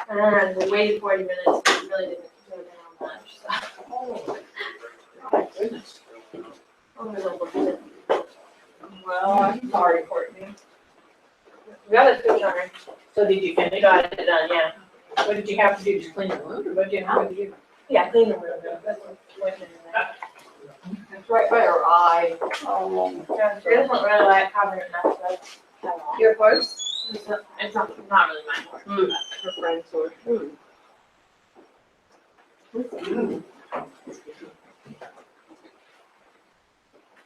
And we waited 40 minutes, but it really didn't go down much, so. Oh, my goodness. I'm a little bit. Well, I'm sorry, Courtney. We got it through time. So did you finish? We got it done, yeah. What did you have to do? Just clean the wound, or what did you have to do? Yeah, clean the room, that's what's waiting in there. It's right by her eye. Yeah, she doesn't really like having it messed up at all. Your horse? It's not really my horse, but her friend's horse.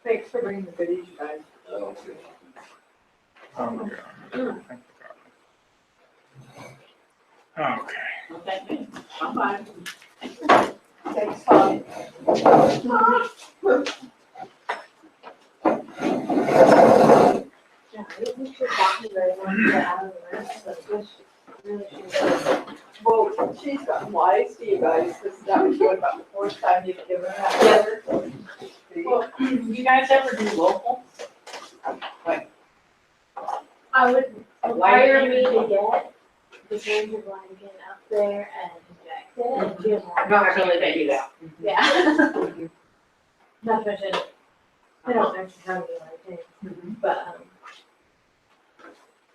Thanks for bringing the goodies, you guys. Oh, yeah. Okay. Okay. Bye-bye. Thanks, Tom. Yeah, I don't think she's talking very much to get out of the rest, but good, really should. Well, she's gotten wise to you guys, because that was what, about the fourth time you've given her that letter. Well, you guys ever do local? I would Wire require me to get the change of line again up there and inject it, and she doesn't want. Not really, they do that. Yeah. Not to mention, I don't actually have any other things, but,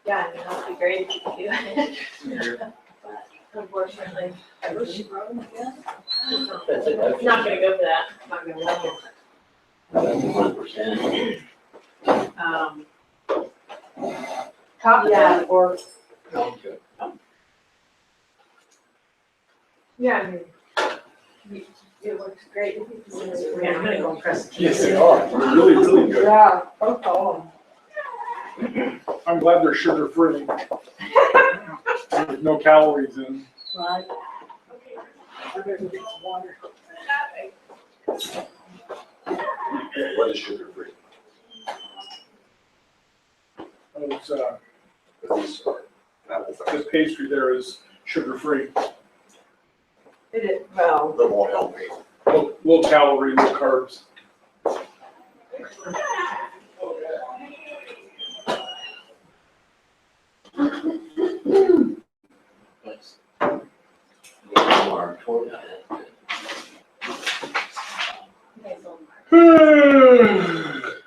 yeah, I mean, that would be great if you could do it. But unfortunately, I wish you brought them again. it's not gonna go for that. Not gonna work. That's 1%. Top of Yeah. that, or Okay. Yeah, I mean, it works great. yeah, I'm gonna go and press the key. Yes, they are. They're really, really good. Yeah, oh, I'm glad they're sugar free. There's no calories in. right. I better get some water. What is sugar free? It's, That the pastry there is sugar free. It is, well, won't help me. Low calorie, low carbs.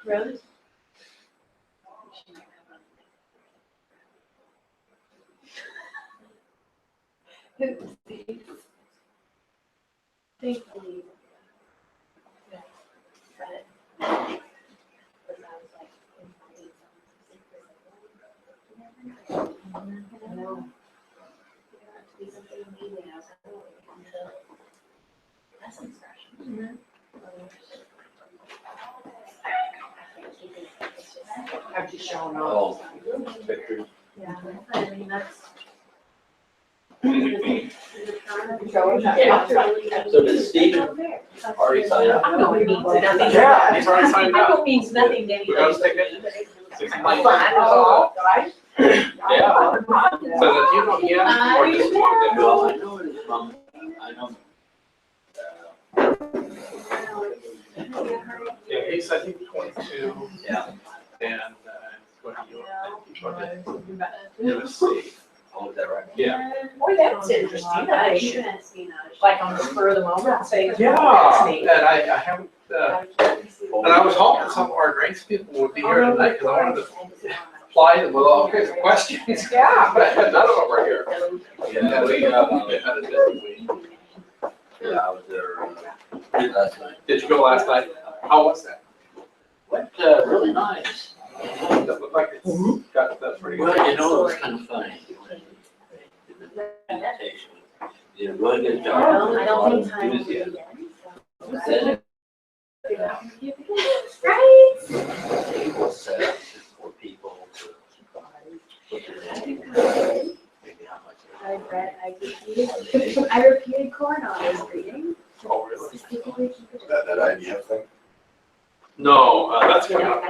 Rose? Thankfully. Yeah, but. I know. I've just shown off. Oh, pictures. Yeah, I mean, that's. showing that. Yeah. So does Stephen already sign up? I know it means nothing. Yeah, he's already signed I up. know it means nothing to anybody. We got his ticket. My flat is all. Right? Yeah. So that you know, yeah, or just. Well, I know it is from, I know. Yeah, he's, I think, 22, Yeah. and, what do you, USC. Oh, is that right? Yeah. Boy, that's interesting. That I should, like on the spur of the moment, say. Yeah, that's and neat. I haven't, and I was hoping some of our grants people would be here tonight, because I wanted to apply them with all kinds of questions. Yeah. But none of them are here. Yeah, we, Had a busy week. yeah, I was there last night. Did you go last night? How was that? Went, really nice. That looked like it's got, that's pretty good. Well, you know, it was kind of funny. Presentation. Did a really good job. I don't think time will be Enthusiasm. again, Then Right? it was set up for people to put their name, maybe how much. I repeated corn on his reading. Oh, really? Specifically, That idea thing? No, that's coming up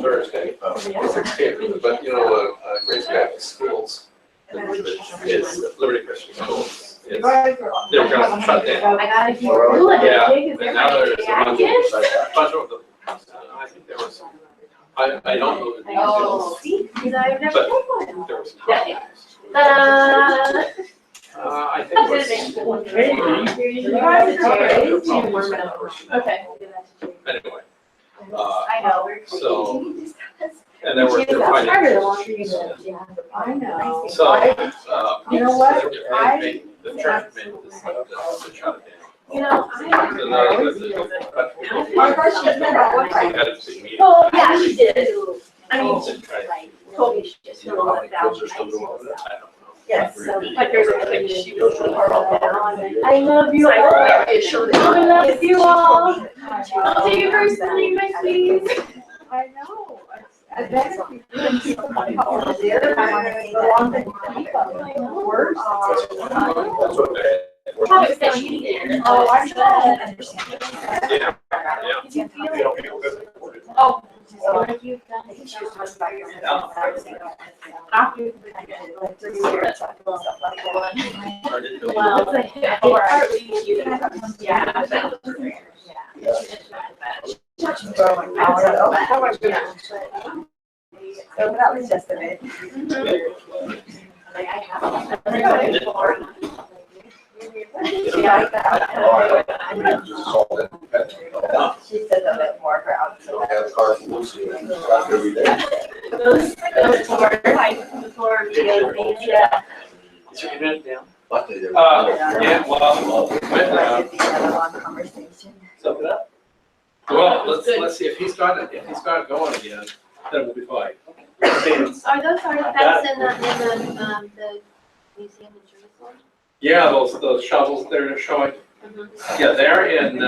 Thursday, Oh. 16th, but you know, Grace Baptist Schools, it's Liberty Christian Schools. It's, they're gonna shut down. I gotta keep doing it. Yeah, Because and they're now like there's a active. bunch of them, I think there was, I don't know the Oh, details, see, because I've never But- taken one. there was. Yeah. Ta-da! Okay. Anyway, I know. so, and then we're finding. I know. So, You know what? the church made this, the shut it down. You know, So now but, had a big meeting. well, yeah, she did. I mean, And tried to- told me she just You know how many kids are $1,000. still going over that? I don't know. Yes, so, like, there's a thing she was. I love you all. I love you all. I'll take you personally, my sweeties. I know. I bet if you couldn't keep them on color, the other time I had the long thing to keep them. Worse. That's what they. How is that eating? Oh, I know. Yeah, yeah. They don't feel good. Oh. Like you've done it. She was talking about yourself. After. Well, it's like, yeah. So that was just a bit. Like, I have. I mean, just call it. She said a bit more crowd. You don't have cars to lose you, and it's not every day. Those were like before yeah. Is your internet down? Luckily, they're. Yeah, well, Conversation. well, let's see if he's got it, if he's got it going again, then we'll be fine. Are those artifacts in the museum in Jerusalem? Yeah, those shovels they're showing, yeah, they're in,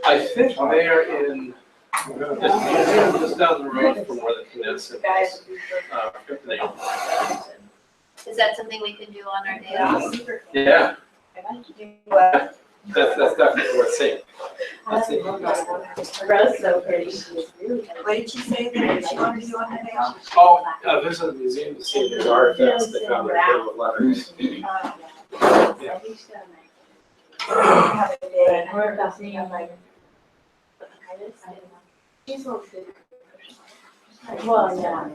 I think they're in, just down the road from where the Knesset is. Is that something we can do on our day off? Yeah, that's definitely worth seeing. Let's see. Rose so pretty. What did she say that she wanted to do on the day off? Oh, visit the museum to see these artifacts they found in the letters. Have a day. We're about me, I'm like. Well, yeah.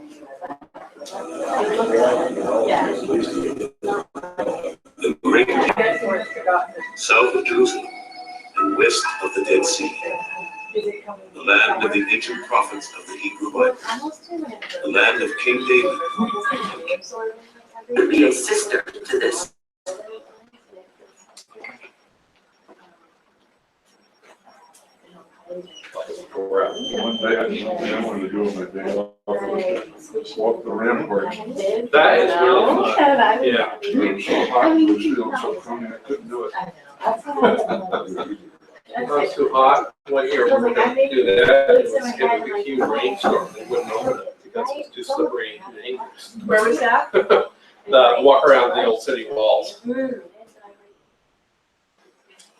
The great south of Jerusalem and west of the Dead Sea, the land of the ancient prophets of the Hebrew Bible, the land of King David. Be a sister to this. One day I wanted to do on my day off, was walk the ramparts. That is really fun. Yeah. It was so hot, it was feeling so crummy, I couldn't do it. Not too hot, one year we were gonna do that, it was gonna be a huge rainstorm, they wouldn't open it because it was too slippery and dangerous. Where was that? The walk around the old city walls, and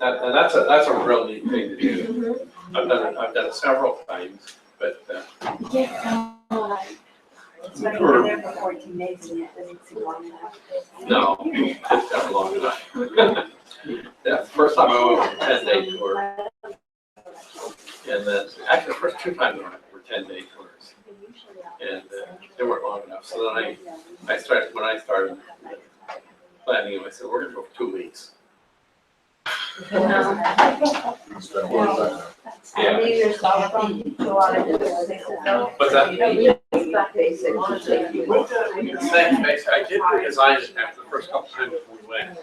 that's a real neat thing to do. I've done it several times, but, It's been there for 14 days and it doesn't seem long enough. no, it's got a long enough. Yeah, the first time I went for a 10-day tour, and then, actually, the first two times I went were 10-day tours, and they weren't long enough, so then I started planning, I said, we're gonna go for 2 weeks. Spend more time. Yeah. Leave yourself from a lot of different things. But that, Basic. I did design it after the first couple times we went.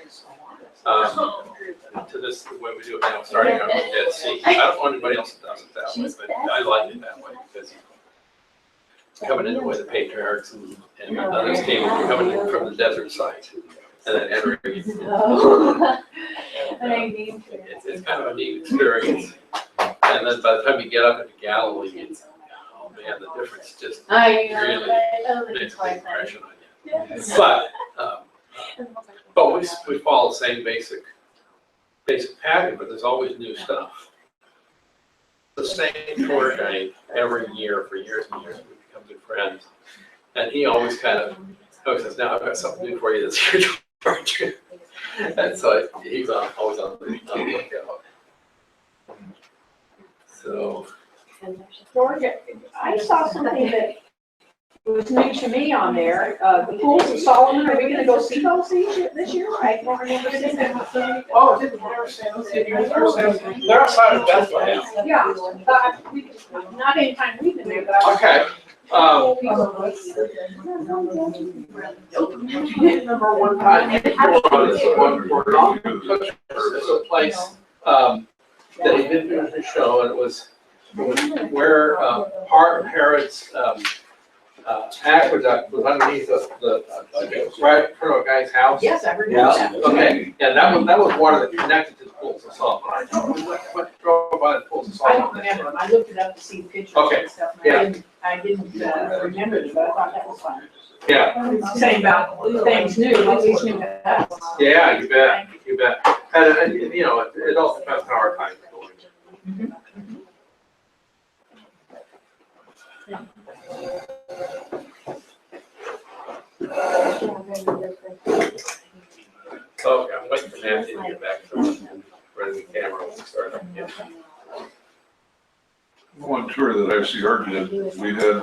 To this, the way we do it now, starting out with Dead Sea. I don't want anybody else that does it that way, but I like it that way because coming in the way the patriarchs and others came, coming in from the desert side and then entering. It's kind of a neat experience. And then by the time you get up into Galilee, it's, oh man, the difference just really makes a big impression on you. But we follow the same basic pattern, but there's always new stuff. The same tour guide every year for years and years. We become good friends. And he always says, now I've got something new for you this year. And so he's always on the lookout. So. I saw something that was new to me on there, the pools of Solomon, are we gonna go see those this year? I don't remember seeing them. Oh, did you ever say those? Did you ever say those? They're outside of Bethlehem. Yeah, not anytime we've been there, but I. Okay. Remember one time, there's a place, that he did do his show, and it was where, part of Herod's, aqueduct was underneath right in front of a guy's house. Yes, I remember Yeah. that. Okay, yeah, that was water that connected to the pools of Solomon. I don't know what drove by the pools of I don't Solomon. remember them, I looked it up to see pictures Okay, and stuff, yeah. and I didn't remember them, but I thought that was fun. Yeah, Saying about things new, at least new to us. yeah, you bet, you bet. And, you know, it all depends how our time is going. Okay, I'm waiting for Nancy to get back, so I'm running the camera when we start up again. One tour that ICR did, we had,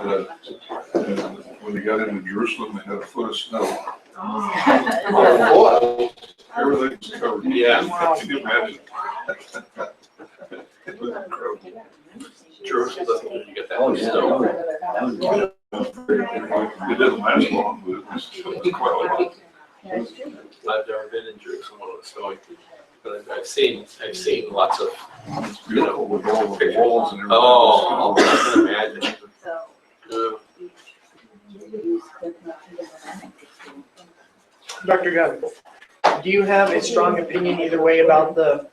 when we got into Jerusalem, they had a foot of snow. Oh, Everything's covered. Yeah. Can you imagine? It was incredible. Jerusalem doesn't usually get that Oh, much yeah. snow. That was good. It didn't last long, but it was quite a lot. I've never been in Jerusalem when it was snowing, but I've seen lots of, It's beautiful with all the walls and everything. oh, I can imagine. Dr. Gunn, do you have a strong opinion either way about the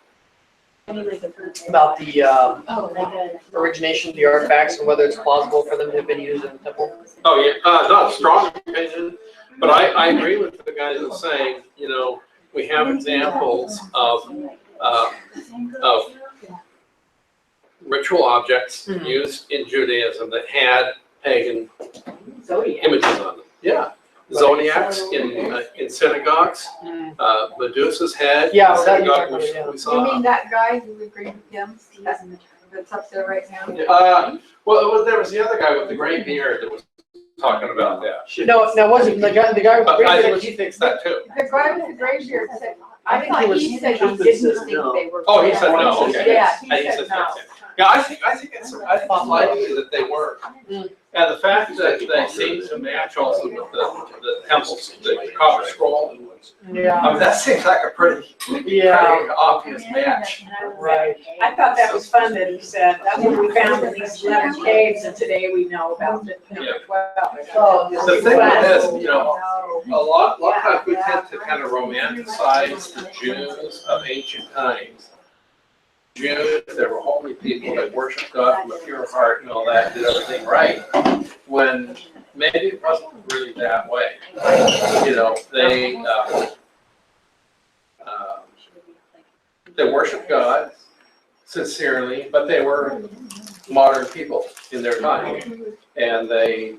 origination of the artifacts and whether it's plausible for them to have been used in the temple? Oh, yeah, not a strong opinion, but I agree with the guys that are saying, you know, we have examples of ritual objects used in Judaism that had pagan images on them. Yeah, zodiacs in synagogues, Medusa's head in Yeah, the that you synagogue, talked which about, yeah. we You saw. mean that guy who agreed with him, that's up there right now? Well, there was the other guy with the gray beard that was talking about that. No, wasn't the guy with the But I gray think beard he thinks that too. The guy with the gray beard said, I I think thought he was he said he just didn't said think no. they were. Oh, he said no, okay. Yeah, And he said no. Yeah, I think it's likely that they were. And the fact that they seem to match also with the temples, the copper scroll. Yeah, I mean, that seems like a pretty obvious match. right. I thought that was fun that he said, that's what we found in these 11 caves, and today we know about the number 12. The thing with this, you know, a lot of times we tend to kind of romanticize the Jews of ancient times. Jews, they were holy people, they worshiped God from a pure heart and all that, did everything right, when maybe it wasn't really that way. You know, they worshiped God sincerely, but they were modern people in their time. And they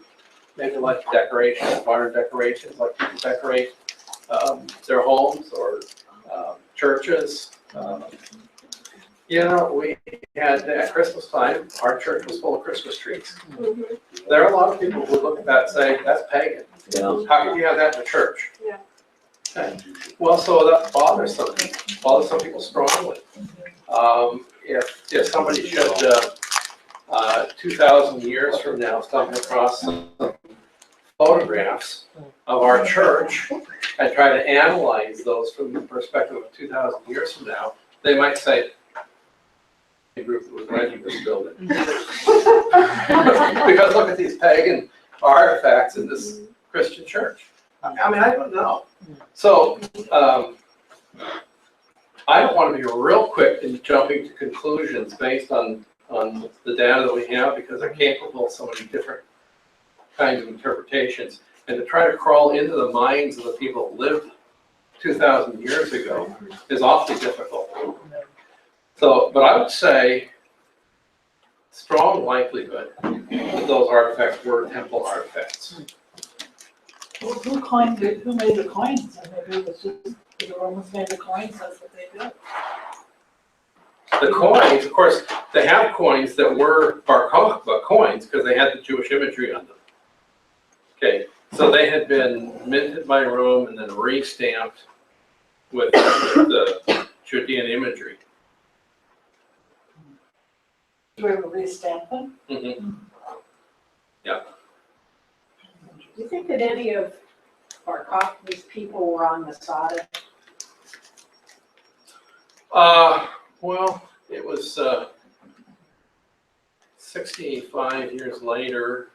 maybe like decorations, modern decorations, like people decorate their homes or churches. You know, we had at Christmas time, our church was full of Christmas trees. There are a lot of people who look at that and say, that's pagan. Yeah. How can you have that in a church? Yeah. Okay. Well, so that bothers some people strongly. If somebody should, 2,000 years from now, stumble across some photographs of our church and try to analyze those from the perspective of 2,000 years from now, they might say, the group that was renting this building. Because look at these pagan artifacts in this Christian church. I mean, I don't know. So, I don't want to be real quick in jumping to conclusions based on the data that we have, because they're capable of so many different kinds of interpretations. And to try to crawl into the minds of the people that lived 2,000 years ago is awfully difficult. So, but I would say strong likelihood that those artifacts were temple artifacts. Who made the coins? I mean, it was just, the Romans made the coins, that's what they did. The coins, of course, they have coins that were Bar Kokhba coins because they had the Jewish imagery on them. Okay, so they had been minted by Rome and then re-stamped with the Judean imagery. Do we ever restamp them? Mhm. Do you think that any of our Cockney's people were on Masada? Well, it was 65 years later.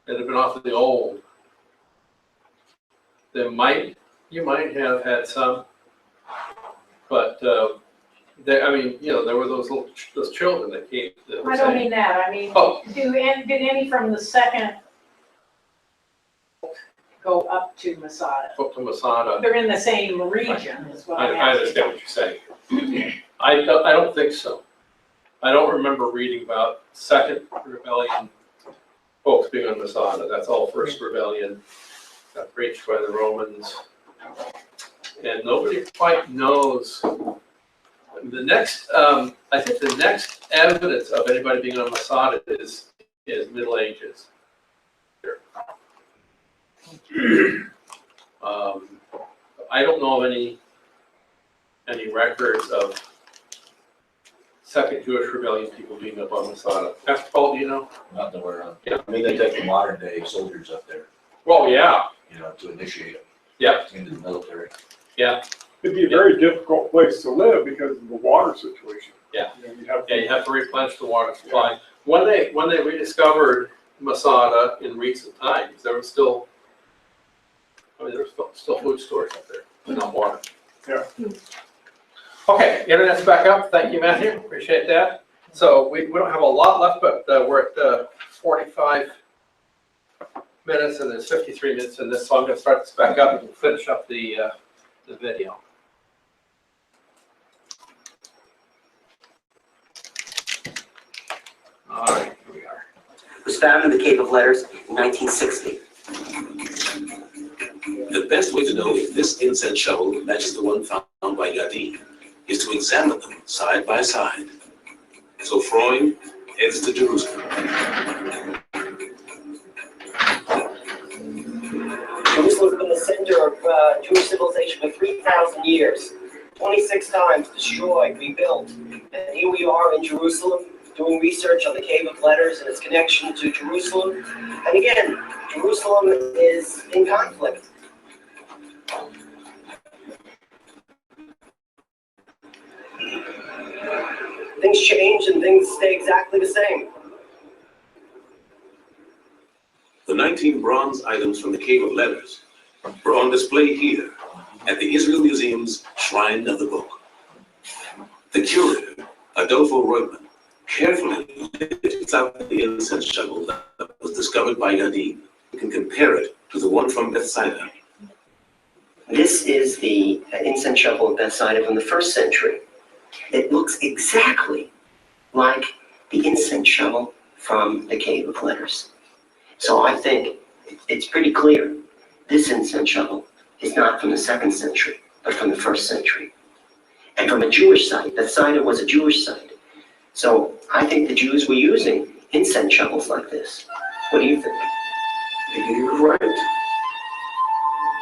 It had been awfully old. You might have had some, but there were those children that came. That were I don't saying, mean that, I mean, Oh. did any from the second go up to Masada? Up to Masada. They're in the same region, is what I'm I asking. understand what you're saying. I don't think so. I don't remember reading about second rebellion folks being on Masada. That's all first rebellion got breached by the Romans. And nobody quite knows. The next, I think the next evidence of anybody being on Masada is Middle Ages. I don't know of any records of second Jewish rebellion people being up on Masada. Pastor Paul, do you know? Not that we're on. Yeah. I mean, they take the modern day soldiers up there, Well, yeah, to initiate them. Yeah. Into the military. yeah, It'd be a very difficult place to live because of the water situation. Yeah. You have yeah. You have to replenish the water supply. When they rediscovered Masada in recent times, there was still, there's still food stores up there, but not water. Yeah. Okay, internet's back up. Thank you, Matthew. Appreciate that. So we don't have a lot left, but we're at 45 minutes and there's 53 minutes in this, so I'm going to start this back up and we'll finish up the video. All right, here we are. It was found in the Cave of Letters in 1960. The best way to know if this incense shovel matches the one found by Yadi is to examine them side by side. So Freud heads to Jerusalem. Jerusalem has been the center of Jewish civilization for 3,000 years. 26 times destroyed, rebuilt. And here we are in Jerusalem doing research on the Cave of Letters and its connection to Jerusalem. And again, Jerusalem is in conflict. Things change and things stay exactly the same. The 19 bronze items from the Cave of Letters were on display here at the Israel Museum's Shrine of the Book. The curator, Adolfo Reutmann, carefully lifts out the incense shovel that was discovered by Yadi. You can compare it to the one from Bethsaida. This is the incense shovel of Bethsaida from the 1st century. It looks exactly like the incense shovel from the Cave of Letters. So I think it's pretty clear this incense shovel is not from the 2nd century, but from the 1st century. And from a Jewish site. Bethsaida was a Jewish site. So I think the Jews were using incense shovels like this. What do you think? You're right.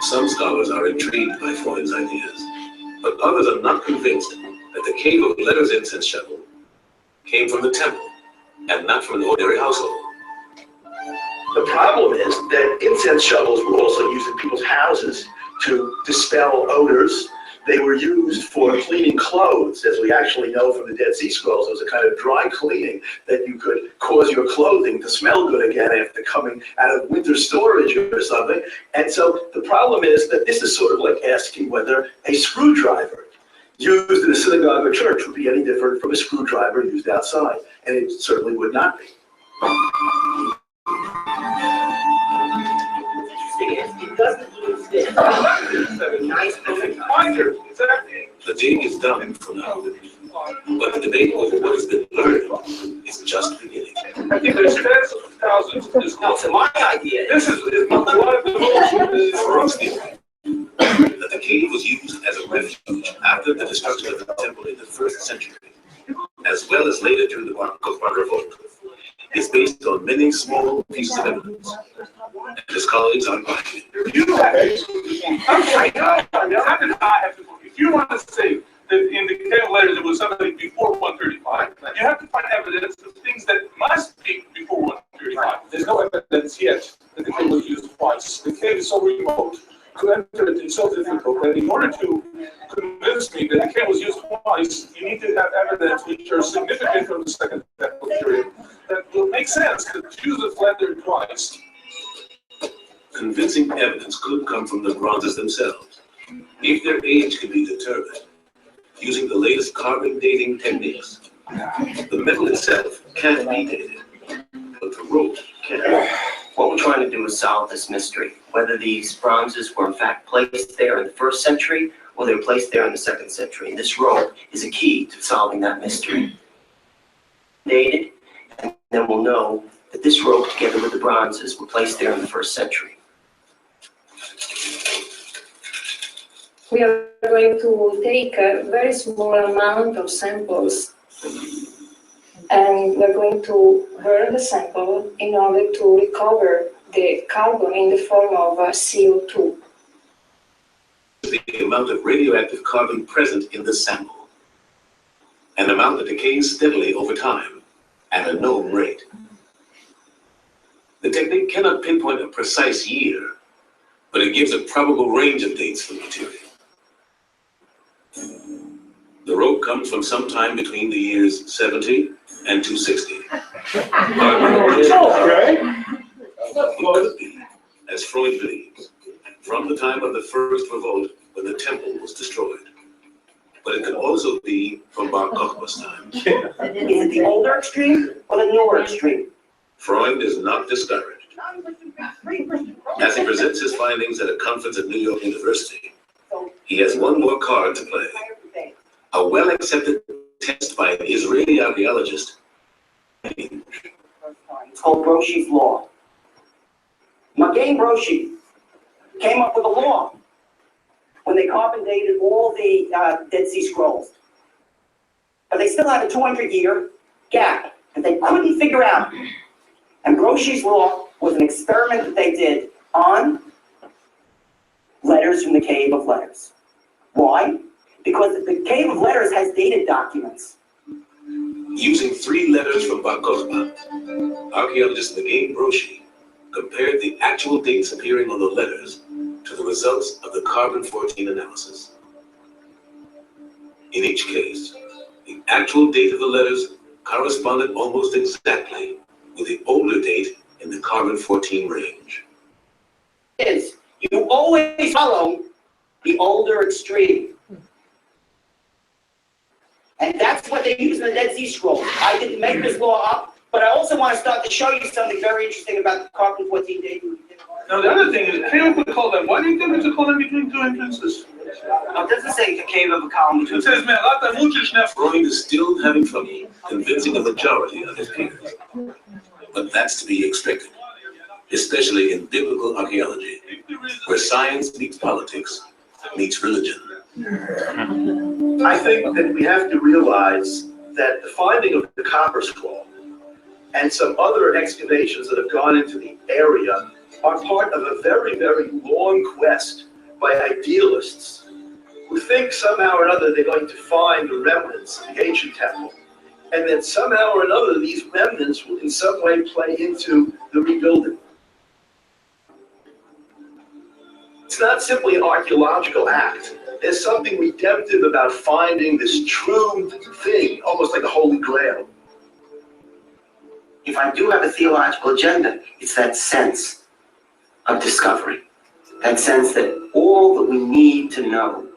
Some scholars are intrigued by Freud's ideas, but others are not convinced that the Cave of Letters incense shovel came from the temple and not from an ordinary household. The problem is that incense shovels were also used in people's houses to dispel odors. They were used for cleaning clothes, as we actually know from the Dead Sea Scrolls. It was a kind of dry cleaning that you could cause your clothing to smell good again after coming out of winter storage or something. And so the problem is that this is sort of like asking whether a screwdriver used in a synagogue or church would be any different from a screwdriver used outside. And it certainly would not be. It doesn't use this. Nice pointer. The dig is done for now, but the debate over what has been learned is just beginning. I think there's tens of thousands of this. That's my idea. This is one of the most. Freud's theory that the cave was used as a refuge after the destruction of the temple in the 1st century, as well as later during the Bar Kokhba revolt, is based on from many small pieces of evidence. And his colleagues are buying it. You have, if you want to say that in the cave letters it was something before 135, then you have to find evidence of things that must be before 135. There's no evidence yet that the cave was used twice. The cave is so remote, to enter it is so difficult that in order to convince me that the cave was used twice, you need to have evidence which are significant from the second temple period. That will make sense, because use of leather twice. Convincing evidence could come from the bronzes themselves, if their age can be determined using the latest carbon dating techniques. The metal itself can't be dated, but the rope can. What we're trying to do is solve this mystery, whether these bronzes were in fact placed there in the 1st century or they were placed there in the 2nd century. This rope is a key to solving that mystery. Dated, and then we'll know that this rope together with the bronzes were placed there in the 1st century. We are going to take a very small amount of samples and we're going to burn the sample in order to recover the carbon in the form of CO2. The amount of radioactive carbon present in the sample, an amount that decays steadily over time at a known rate. The technique cannot pinpoint a precise year, but it gives a probable range of dates for the material. The rope comes from sometime between the years 70 and 260. It could be, as Freud believes, from the time of the first revolt when the temple was destroyed. But it could also be from Bar Kokhba's time. Is it the older extreme or the newer extreme? Freud is not discouraged. As he presents his findings at a conference at New York University, he has one more card to play. A well-accepted test by an Israeli archaeologist. It's called Broshi's Law. Magen Broshi came up with a law when they carbon dated all the Dead Sea Scrolls. But they still had a 200-year gap that they couldn't figure out. And Broshi's Law was an experiment that they did on letters from the Cave of Letters. Why? Because the Cave of Letters has dated documents. Using 3 letters from Bar Kokhba, archaeologist Magen Broshi compared the actual dates appearing on the letters to the results of the carbon-14 analysis. In each case, the actual date of the letters corresponded almost exactly with the older date in the carbon-14 range. You always follow the older extreme. And that's what they use in the Dead Sea Scrolls. I didn't make this law up, but I also want to start to show you something very interesting about the carbon-14 dating. Now, the other thing is, Cave of Column. Why do you think it's a column between 2 entrances? No, it doesn't say the Cave of a column. It says, man, Freud is still having trouble convincing a majority of his peers. But that's to be expected, especially in biblical archaeology, where science meets politics, meets religion. I think that we have to realize that the finding of the copper scroll and some other excavations that have gone into the area are part of a very, very long quest by idealists who think somehow or another they're going to find the remnants of the ancient temple, and that somehow or another these remnants will in some way play into the rebuilding. It's not simply an archaeological act. There's something redemptive about finding this true thing, almost like the Holy Grail. If I do have a theological agenda, it's that sense of discovery. That sense that all that we need to know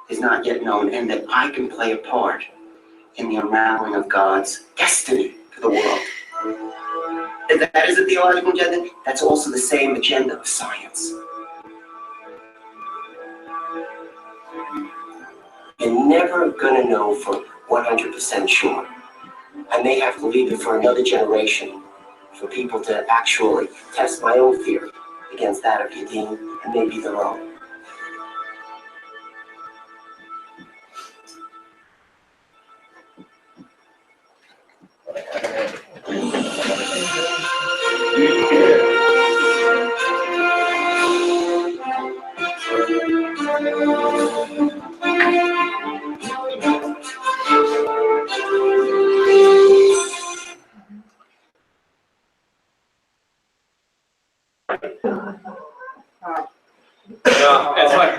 is not yet known, and that I can play a part in the unraveling of God's destiny for the world. If that is a theological agenda, that's also the same agenda of science. You're never going to know for 100% sure. I may have to leave it for another generation for people to actually test my own theory against that of Yadin and maybe their own.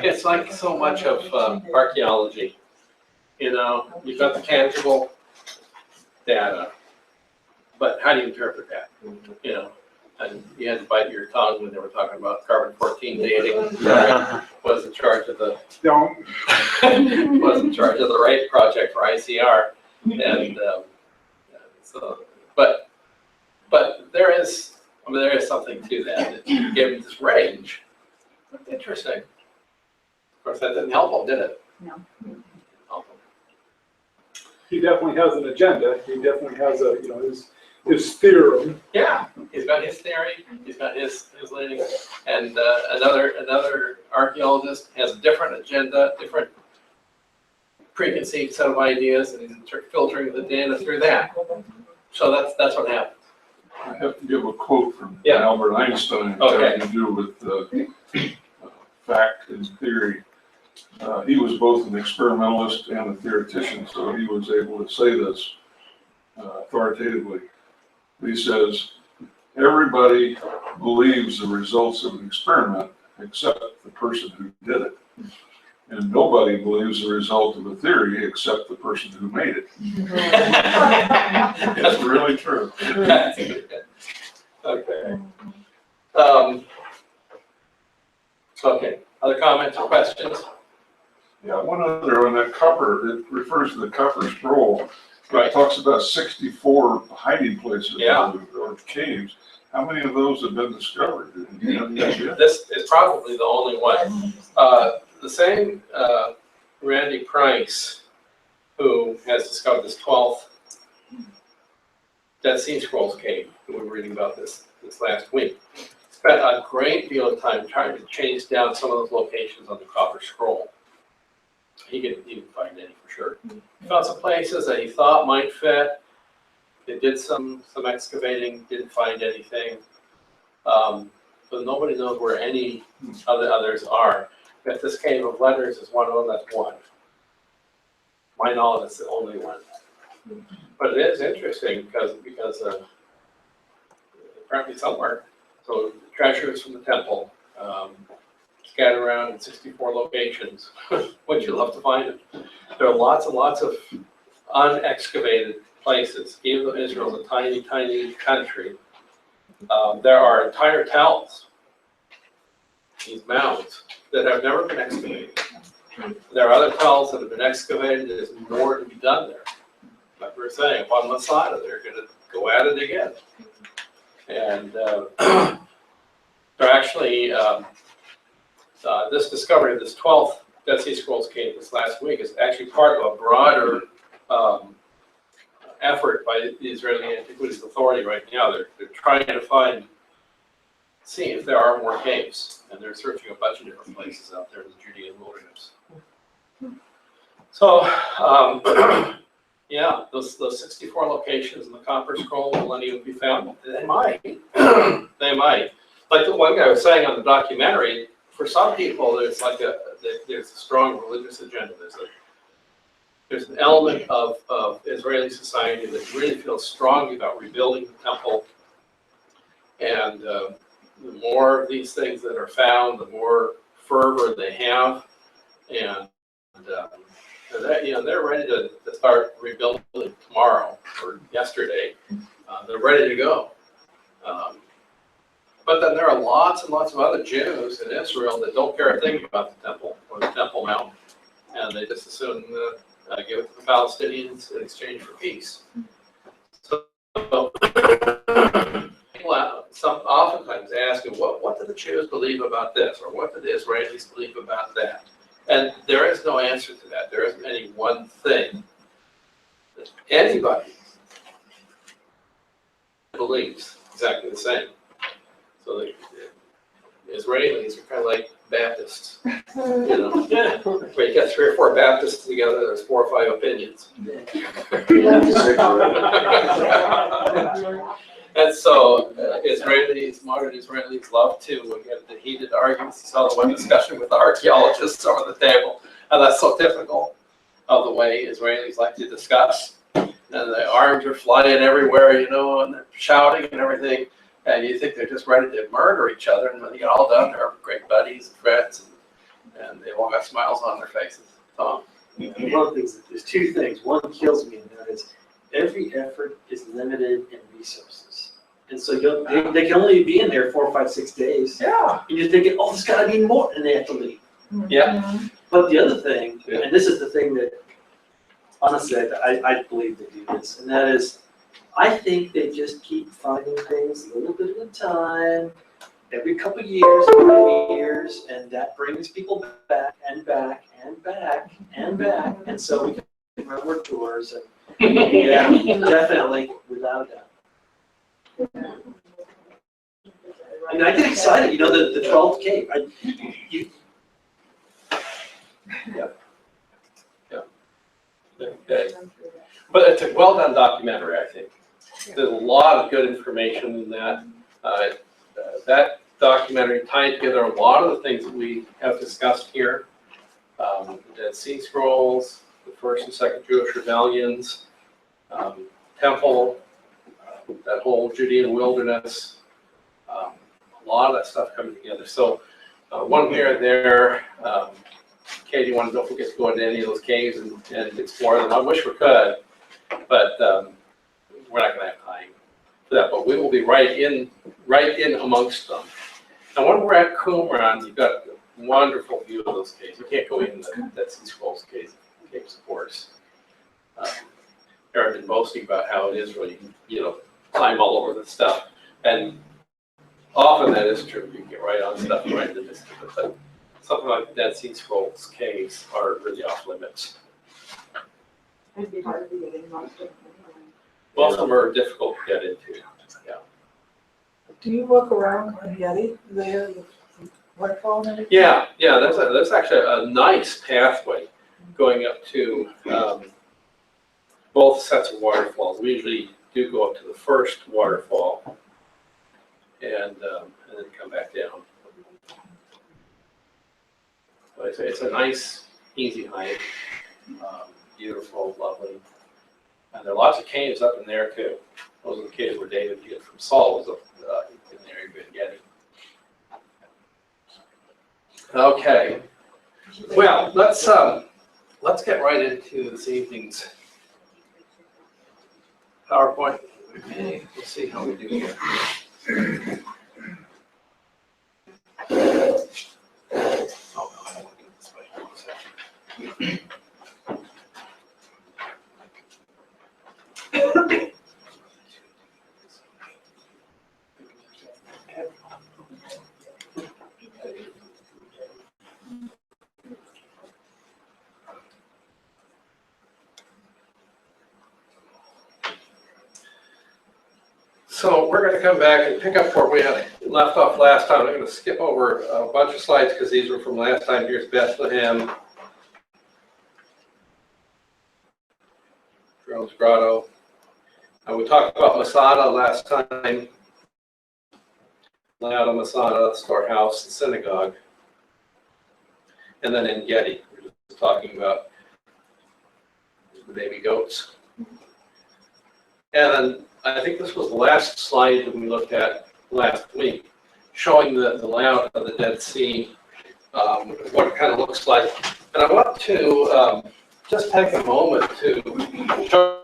it's like so much of archaeology. You know, you've got the tangible data, but how do you interpret that? You know, and you had to bite your tongue when they were talking about carbon-14 dating. Was in charge of the was in charge of the RAPE project for ICR, and so, but there is, I mean, there is something to that. That given this range, that's interesting. Of course, that didn't help him, did it? No. He definitely has an agenda. He definitely has a, you know, his theorem. Yeah, he's got his theory, he's got his leading, and another archaeologist has a different agenda, different preconceived set of ideas, and he's filtering the data through that. So that's what happened. I have to give a quote from Yeah. Albert Einstein Okay. having to do with fact and theory. He was both an experimentalist and a theoretician, so he was able to say this authoritatively. He says, everybody believes the results of an experiment except the person who did it. And nobody believes the result of a theory except the person who made it. It's really true. Okay. Okay, other comments or questions? Yeah, one other on that copper, it refers to the copper scroll. Right. It talks about 64 hiding places Yeah. or caves. How many of those have been discovered? Do you have any idea? This is probably the only one. The same Randy Price, who has discovered this 12th Dead Sea Scrolls cave, we were reading about this last week, spent a great deal of time trying to chase down some of those locations on the copper scroll. He didn't find any for sure. He found some places that he thought might fit. They did some excavating, didn't find anything. But nobody knows where any of the others are. If this Cave of Letters is one of them, that's one. My knowledge, it's the only one. But it is interesting because apparently somewhere, so treasures from the temple, scattered around in 64 locations. Would you love to find them? There are lots and lots of unexcavated places. Even though Israel is a tiny, tiny country, there are entire tells, these mounds, that have never been excavated. There are other tells that have been excavated. There's more to be done there. Like we were saying, up on Masada, they're going to go at it again. And they're actually, this discovery of this 12th Dead Sea Scrolls cave this last week is actually part of a broader effort by the Israeli Antiquities Authority right now. They're trying to see if there are more caves, and they're searching a bunch of different places out there in the Judean wilderness. So, yeah, those 64 locations in the Copper Scroll, will any of them be found? They might. They might. Like the one guy was saying on the documentary, for some people, there's like there's a strong religious agenda. There's an element of Israeli society that really feels strongly about rebuilding the temple. And the more of these things that are found, the more fervor they have. And they're ready to start rebuilding tomorrow or yesterday. They're ready to go. But then there are lots and lots of other Jews in Israel that don't care a thing about the temple or the Temple Mount. And they just assume give it to the Palestinians in exchange for peace. So some oftentimes asking, what do the Jews believe about this, or what do the Israelis believe about that? And there is no answer to that. There isn't any one thing that anybody believes exactly the same. So the Israelis are kind of like Baptists. When you get 3 or 4 Baptists together, there's 4 or 5 opinions. And so modern Israelis love to get into heated arguments. You saw the one discussion with the archaeologists over the table. And that's so typical of the way Israelis like to discuss. And the arms are flying everywhere, and they're shouting and everything. And you think they're just ready to murder each other. And when they get all done, they're great buddies and friends. And they want smiles on their faces. Tom? And one of the things, there's two things. One kills me, and that is every effort is limited in resources. And so they can only be in there 4, 5, 6 days. Yeah. And you're thinking, oh, there's gotta be more, and they have to leave. Yeah. But the other thing, and this is the thing that, honestly, I believe they do this, and that is, I think they just keep finding things a little bit at a time, every couple of years, and that brings people back and back and back and back, and so we can run more tours, and yeah, definitely, without a doubt. I mean, I get excited, you know, the 12th cave. Okay. But it's a well-done documentary, I think. There's a lot of good information in that. That documentary tied together a lot of the things that we have discussed here. The Dead Sea Scrolls, the First and Second Jewish Rebellions, Temple, that whole Judean wilderness, a lot of that stuff coming together. So one here and there, Katie wanted to don't forget to go into any of those caves and explore them. I wish we could, but we're not going to have time for that. But we will be right in amongst them. And when we're at Qumran, you've got a wonderful view of those caves. You can't go in the Dead Sea Scrolls caves, of course. Eric been boasting about how it is really, you know, climb all over the stuff. And often that is true. You can get right on stuff right in the distance. But something like the Dead Sea Scrolls caves are really off limits. It'd be hard to get in most of them. Most of them are difficult to get into. Yeah. Do you walk around on Yeti there, the waterfall and everything? Yeah. There's actually a nice pathway going up to both sets of waterfalls. We usually do go up to the first waterfall and then come back down. But it's a nice, easy hike. Beautiful, lovely. And there are lots of caves up in there too. Those are the caves where David hid from Saul was up in there you've been getting. Okay. Well, let's get right into this evening's PowerPoint. Okay, let's see how we do here. Oh, no, I don't want to do it this way. So we're going to come back and pick up where we had left off last time. I'm going to skip over a bunch of slides because these were from last time. Here's Bethlehem, Jerome's Grotto. We talked about Masada last time. Layout of Masada, storehouse, and synagogue. And then En Gedi, we're just talking about the baby goats. And then I think this was the last slide that we looked at last week, showing the layout of the Dead Sea, what it kind of looks like. And I want to just take a moment to show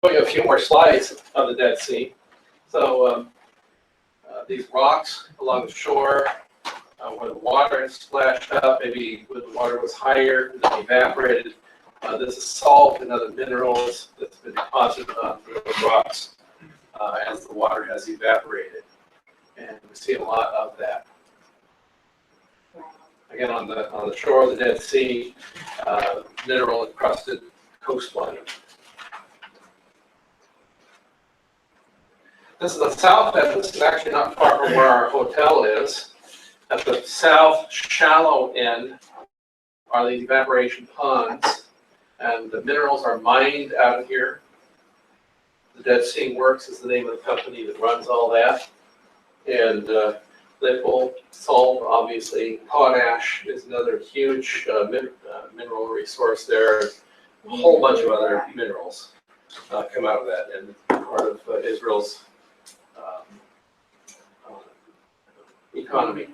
you a few more slides of the Dead Sea. So these rocks along the shore, where the water is splashed up, maybe when the water was higher, then evaporated. This is salt and other minerals that's been deposited on those rocks as the water has evaporated. And we see a lot of that. Again, on the shore of the Dead Sea, mineral encrusted coastline. This is the south end. This is actually not far from where our hotel is. At the south shallow end are these evaporation ponds, and the minerals are mined out of here. The Dead Sea Works is the name of the company that runs all that. And they pull salt, obviously. Potash is another huge mineral resource there. A whole bunch of other minerals come out of that, and part of Israel's economy.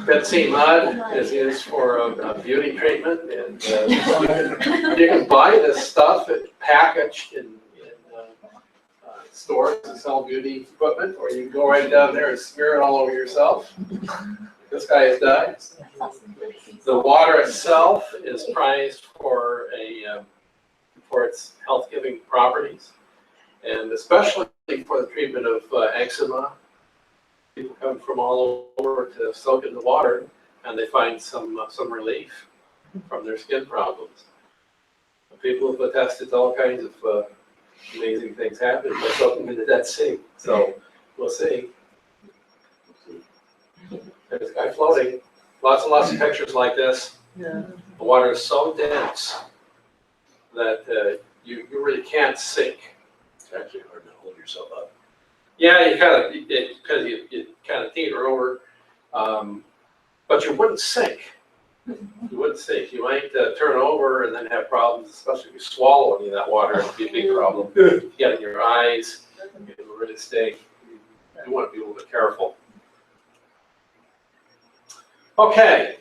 Dead Sea mud is used for a beauty treatment, and you can buy this stuff packaged in stores to sell beauty equipment, or you can go right down there and smear it all over yourself. This guy has died. The water itself is prized for its health-giving properties, and especially for the treatment of eczema. People come from all over to soak in the water, and they find some relief from their skin problems. People have attested to all kinds of amazing things happen by soaking in the Dead Sea. So we'll see. There's a guy floating. Lots and lots of pictures like this. Yeah. The water is so dense that you really can't sink. It's actually hard to hold yourself up. Yeah, you kind of teeter over, but you wouldn't sink. You wouldn't sink. You might turn over and then have problems, especially if you swallow any of that water. It'd be a big problem. You get in your eyes. It will really stink. You want to be a little bit careful. Okay,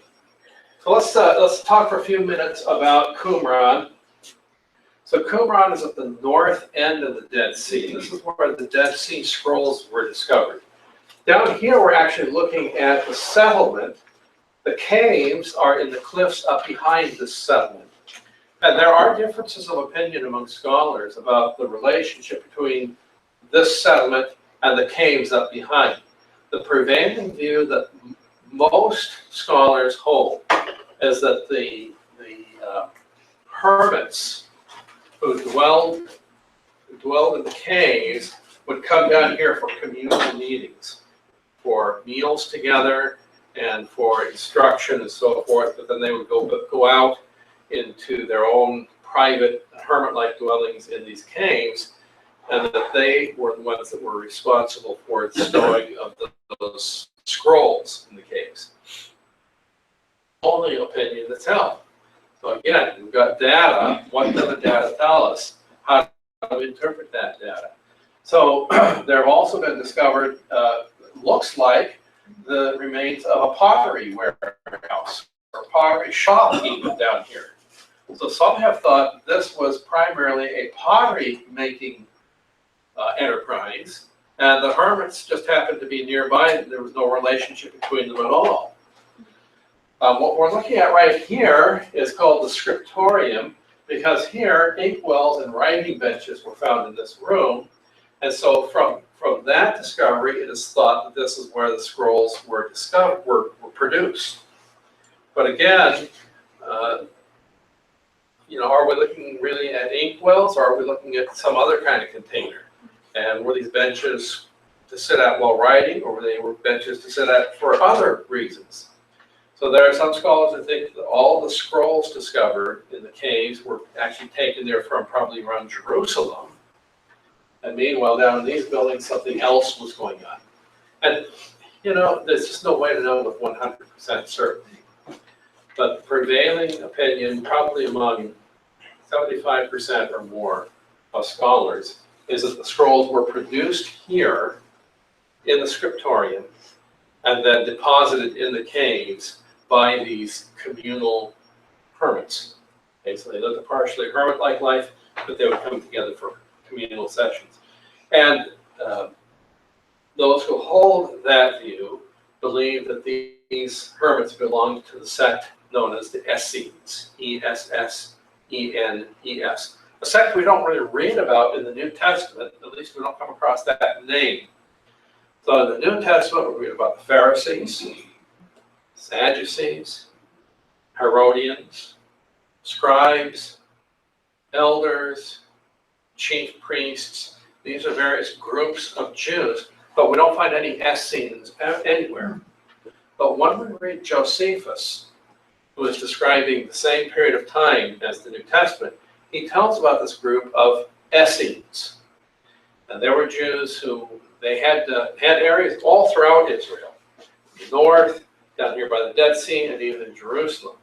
so let's talk for a few minutes about Qumran. So Qumran is at the north end of the Dead Sea. This is where the Dead Sea Scrolls were discovered. Down here, we're actually looking at the settlement. The caves are in the cliffs up behind this settlement. And there are differences of opinion among scholars about the relationship between this settlement and the caves up behind. The prevailing view that most scholars hold is that the hermits who dwelled in the caves would come down here for communal meetings, for meals together and for instruction and so forth, but then they would go out into their own private hermit-like dwellings in these caves, and that they were the ones that were responsible for the stowing of those scrolls in the caves. Only opinion that's held. So again, we've got data. What does the data tell us? How do we interpret that data? So there have also been discovered, looks like, the remains of a pottery warehouse or pottery shop even down here. So some have thought this was primarily a pottery making enterprise, and the hermits just happened to be nearby, and there was no relationship between them at all. What we're looking at right here is called the scriptorium, because here inkwells and writing benches were found in this room, and so from that discovery, it is thought that this is where the scrolls were produced. But again, are we looking really at inkwells, or are we looking at some other kind of container? And were these benches to sit at while writing, or were benches to sit at for other reasons? So there are some scholars that think that all the scrolls discovered in the caves were actually taken there from probably around Jerusalem. And meanwhile, down in these buildings, something else was going on. And, there's just no way to know with 100% certainty. But the prevailing opinion, probably among 75% or more of scholars, is that the scrolls were produced here in the scriptorium and then deposited in the caves by these communal hermits. Okay, so they lived a partially hermit-like life, but they would come together for communal sessions. And those who hold that view believe that these hermits belonged to the sect known as the Essenes, E-S-S-E-N-E-S. A sect we don't really read about in the New Testament, at least we don't come across that name. So in the New Testament, we read about the Pharisees, Sadducees, Herodians, scribes, elders, chief priests. These are various groups of Jews, but we don't find any Essenes anywhere. But when we read Josephus, who is describing the same period of time as the New Testament, he tells about this group of Essenes. And there were Jews who they had areas all throughout Israel, the north, down here by the Dead Sea, and even in Jerusalem.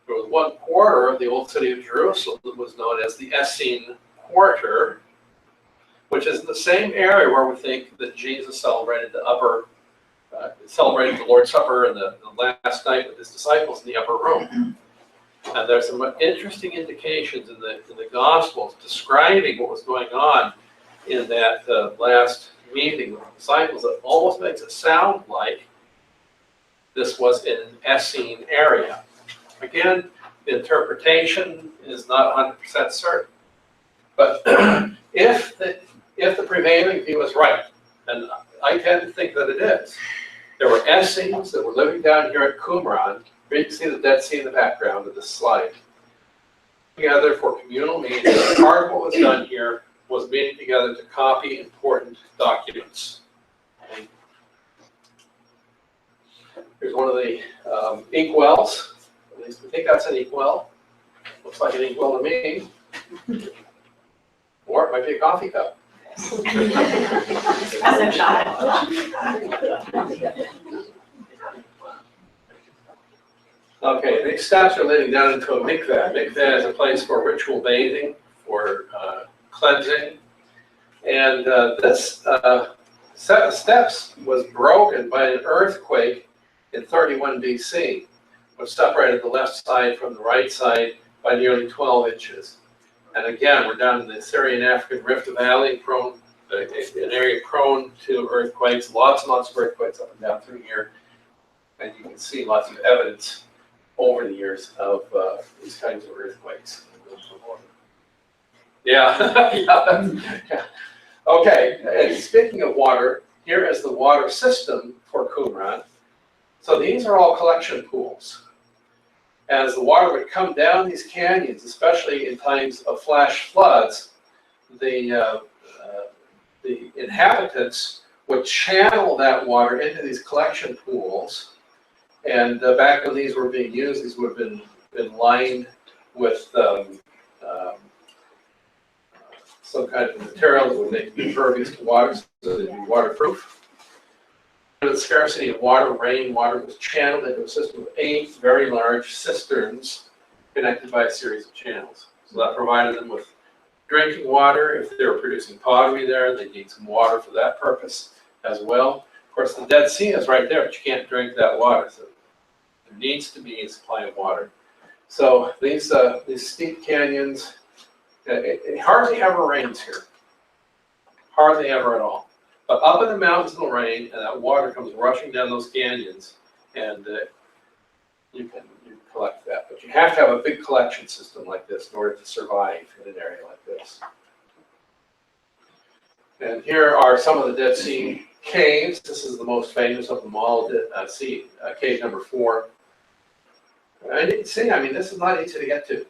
There was one quarter of the old city of Jerusalem that was known as the Essene Quarter, which is the same area where we think that Jesus celebrated the upper celebrated the Lord's Supper and the last night with his disciples in the upper room. And there's some interesting indications in the Gospels describing what was going on in that last meeting with the disciples that almost makes it sound like this was in an Essene area. Again, the interpretation is not 100% certain. But if the prevailing view is right, and I tend to think that it is, there were Essenes that were living down here at Qumran. You can see the Dead Sea in the background of this slide. Together for communal meetings. Part of what was done here was meeting together to copy important documents. Okay. Here's one of the inkwells. At least we think that's an inkwell. Looks like an inkwell to me. Or it might be a coffee cup. Espresso shot. Okay, these steps are leading down into a mikveh. Mikveh is a place for ritual bathing, for cleansing. And this set of steps was broken by an earthquake in 31 BC, which separated the left side from the right side by nearly 12 inches. And again, we're down in the Syrian-African Rift Valley, an area prone to earthquakes, lots and lots of earthquakes up and down through here. And you can see lots of evidence over the years of these kinds of earthquakes. Yeah. Yeah. Okay, and speaking of water, here is the water system for Qumran. So these are all collection pools. As the water would come down these canyons, especially in times of flash floods, the inhabitants would channel that water into these collection pools. And back when these were being used, these would have been lined with some kind of material that would make them impervious to water, so they'd be waterproof. The scarcity of water, rainwater was channeled into a system of 8 very large cisterns connected by a series of channels. So that provided them with drinking water. If they were producing pottery there, they'd need some water for that purpose as well. Of course, the Dead Sea is right there, but you can't drink that water. So there needs to be a supply of water. So these steep canyons, it hardly ever rains here. Hardly ever at all. But up in the mountains it'll rain, and that water comes rushing down those canyons, and you can collect that. But you have to have a big collection system like this in order to survive in an area like this. And here are some of the Dead Sea caves. This is the most famous of them all, cave number 4. And you can see, I mean, this is not easy to get to.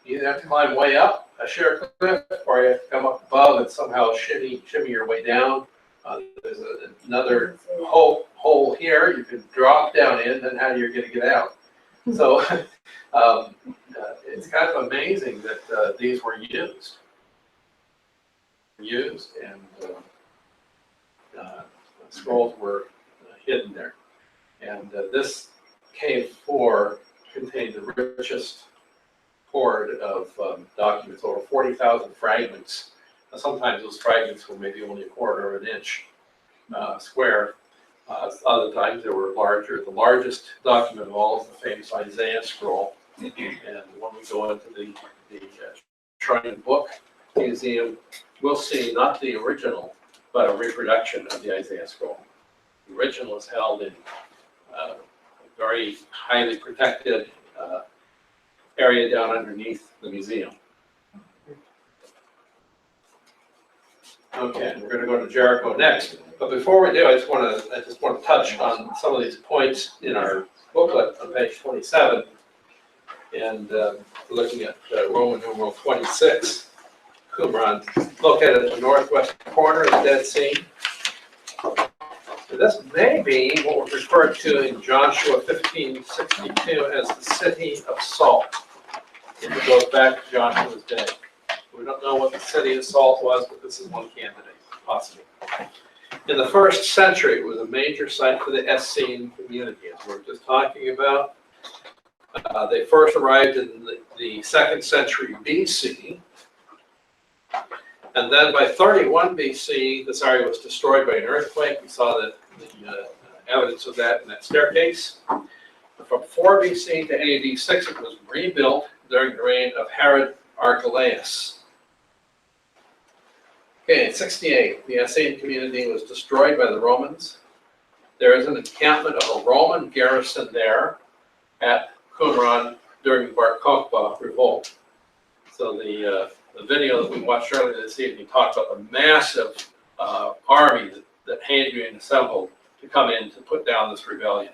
You either have to climb way up a sheer cliff, or you have to come up above and somehow shimmy your way down. There's another hole here you can drop down in, then how are you going to get out? So it's kind of amazing that these were used. And scrolls were hidden there. And this cave 4 contained the richest hoard of documents, over 40,000 fragments. Sometimes those fragments were maybe only 1/4 of an inch square. Other times they were larger. The largest document of all is the famous Isaiah scroll. And when we go into the Shrine Book Museum, we'll see not the original, but a reproduction of the Isaiah scroll. The original is held in a very highly protected area down underneath the museum. Okay, we're going to go to Jericho next. But before we do, I just want to touch on some of these points in our booklet on page 27, and looking at Roman numeral 26. Qumran, located at the northwest corner of the Dead Sea. So this may be what was referred to in Joshua 15:62 as the city of salt. It goes back to Joshua's day. We don't know what the city of salt was, but this is one candidate, possibly. In the 1st century, it was a major site for the Essene community, as we were just talking about. They first arrived in the 2nd century BC. And then by 31 BC, this area was destroyed by an earthquake. We saw the evidence of that in that staircase. From 4 BC to AD 6, it was rebuilt during the reign of Herod Archelaus. Okay, in 68, the Essene community was destroyed by the Romans. There is an encampment of a Roman garrison there at Qumran during the Bar Kokhba revolt. So the video that we watched earlier this evening talked about the massive army that Hadrian assembled to come in to put down this rebellion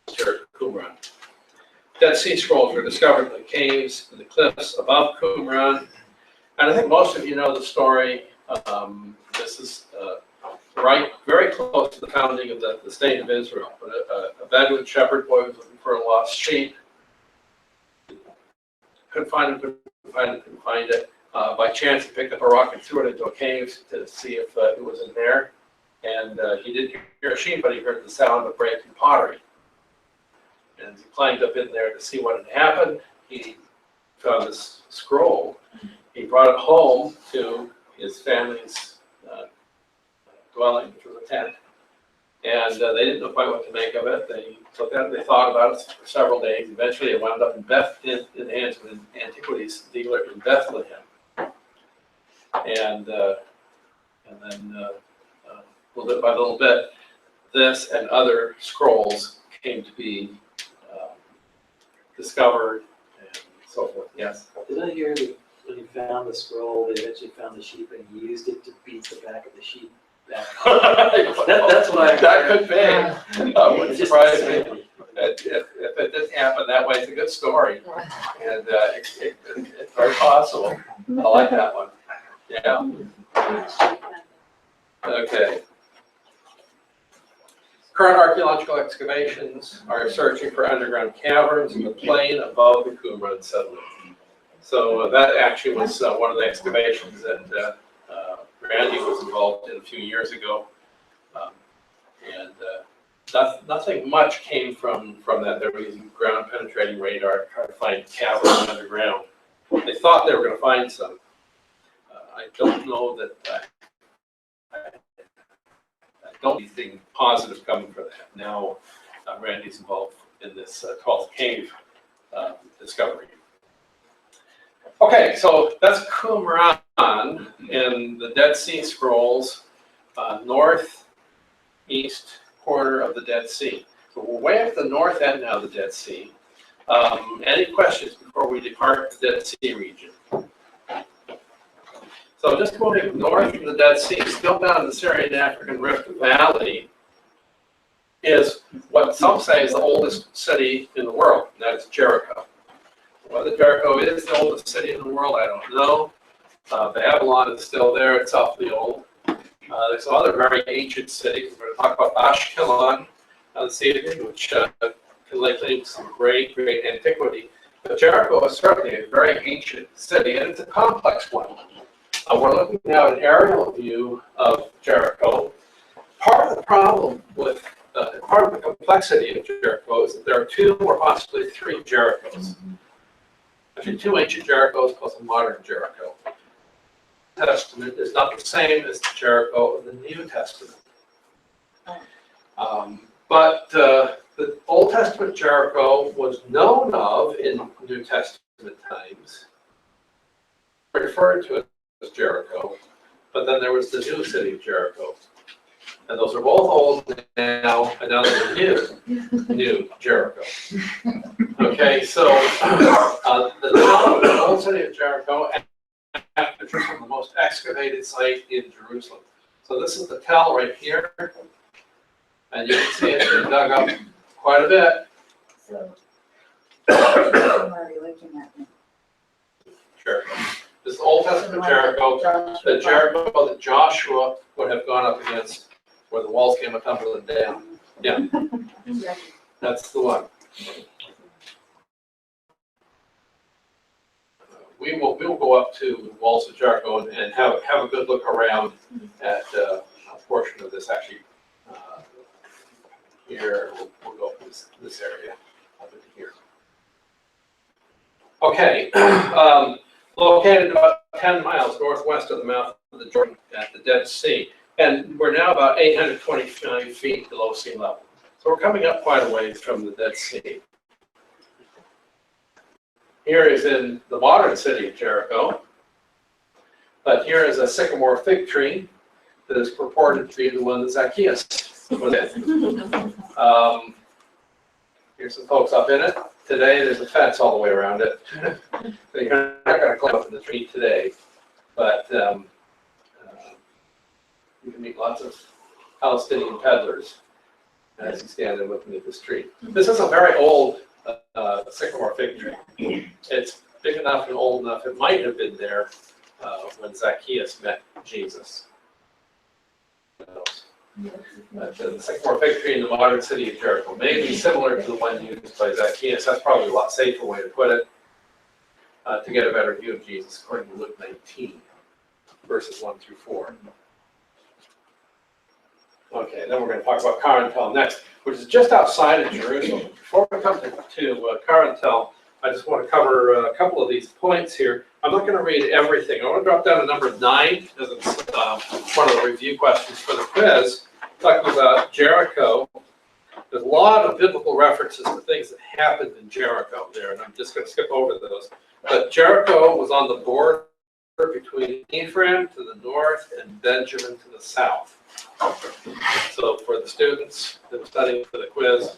here at Qumran. Dead Sea Scrolls were discovered in the caves and the cliffs above Qumran. And I think most of you know the story. This is right, very close to the founding of the state of Israel. But a Bedouin shepherd boy was looking for a lost sheep. Couldn't find it. By chance, he picked up a rock and threw it into a cave to see if it was in there. And he didn't hear a sheep, but he heard the sound of breaking pottery. And he climbed up in there to see what had happened. He found this scroll. He brought it home to his family's dwelling, which was a tent. And they didn't know quite what to make of it. They took it, they thought about it for several days. Eventually, it wound up in the hands of an antiquities dealer in Bethlehem. And then little bit by little bit, this and other scrolls came to be discovered and so forth. Yes? Did I hear that when he found the scroll, they eventually found the sheep and he used it to beat the back of the sheep back? That's what I heard. That could be. Wouldn't surprise me. If it didn't happen that way, it's a good story. And it's very possible. I like that one. Yeah. Okay. Current archaeological excavations are searching for underground caverns in the plain above the Qumran settlement. So that actually was one of the excavations that Randy was involved in a few years ago. Nothing much came from that. They were using ground penetrating radar to try to find caverns underground. They thought they were going to find some. I don't know that I don't see anything positive coming from that. Now Randy's involved in this 12th cave discovery. Okay, so that's Qumran in the Dead Sea Scrolls, northeast corner of the Dead Sea. So we're way at the north end now of the Dead Sea. Any questions before we depart the Dead Sea region? So just moving north of the Dead Sea, still down in the Syrian African Rift Valley, is what some say is the oldest city in the world, and that is Jericho. Whether Jericho is the oldest city in the world, I don't know. Babylon is still there, it's awfully old. There's some other very ancient cities. We're going to talk about Ashkelon this evening, which can lay claim to some great antiquity. But Jericho is certainly a very ancient city, and it's a complex one. We're looking now at an aerial view of Jericho. Part of the problem with, part of the complexity of Jericho is that there are 2 or possibly 3 Jerichos. Actually, 2 ancient Jerichos plus a modern Jericho. The Testament is not the same as the Jericho of the New Testament. But the Old Testament Jericho was known of in New Testament times, referred to it as Jericho, but then there was the new city of Jericho. And those are both old now, and now there's a new Jericho. Okay, so the old city of Jericho is the most excavated site in Jerusalem. So this is the tell right here, and you can see it's been dug up quite a bit. So, where are you looking at? Jericho. This is Old Testament Jericho, the Jericho that Joshua would have gone up against, where the walls came tumbling down. Yeah, that's the one. We will go up to the walls of Jericho and have a good look around at a portion of this. Actually, here we'll go up this area up into here. Okay. Located about 10 miles northwest of the mouth of the Jordan at the Dead Sea. And we're now about 829 feet below sea level. So we're coming up quite a ways from the Dead Sea. Here is in the modern city of Jericho. But here is a sycamore fig tree that is purported to be the one that Zacchaeus was in. Here's some folks up in it. Today, there's a fence all the way around it. So you're not going to climb up in the tree today. But you can meet lots of Palestinian peddlers as you stand there looking at this tree. This is a very old sycamore fig tree. It's big enough and old enough, it might have been there when Zacchaeus met Jesus. But the sycamore fig tree in the modern city of Jericho may be similar to the one used by Zacchaeus. That's probably a lot safer way to put it, to get a better view of Jesus, according to Luke 19, verses 1 through 4. Okay, then we're going to talk about Carantel next, which is just outside of Jerusalem. Before we come to Carantel, I just want to cover a couple of these points here. I'm not going to read everything. I want to drop down to number 9, because it's one of the review questions for the quiz, talking about Jericho. There's a lot of biblical references to things that happened in Jericho there, and I'm just going to skip over those. But Jericho was on the border between Ephraim to the north and Benjamin to the south. So for the students that are studying for the quiz,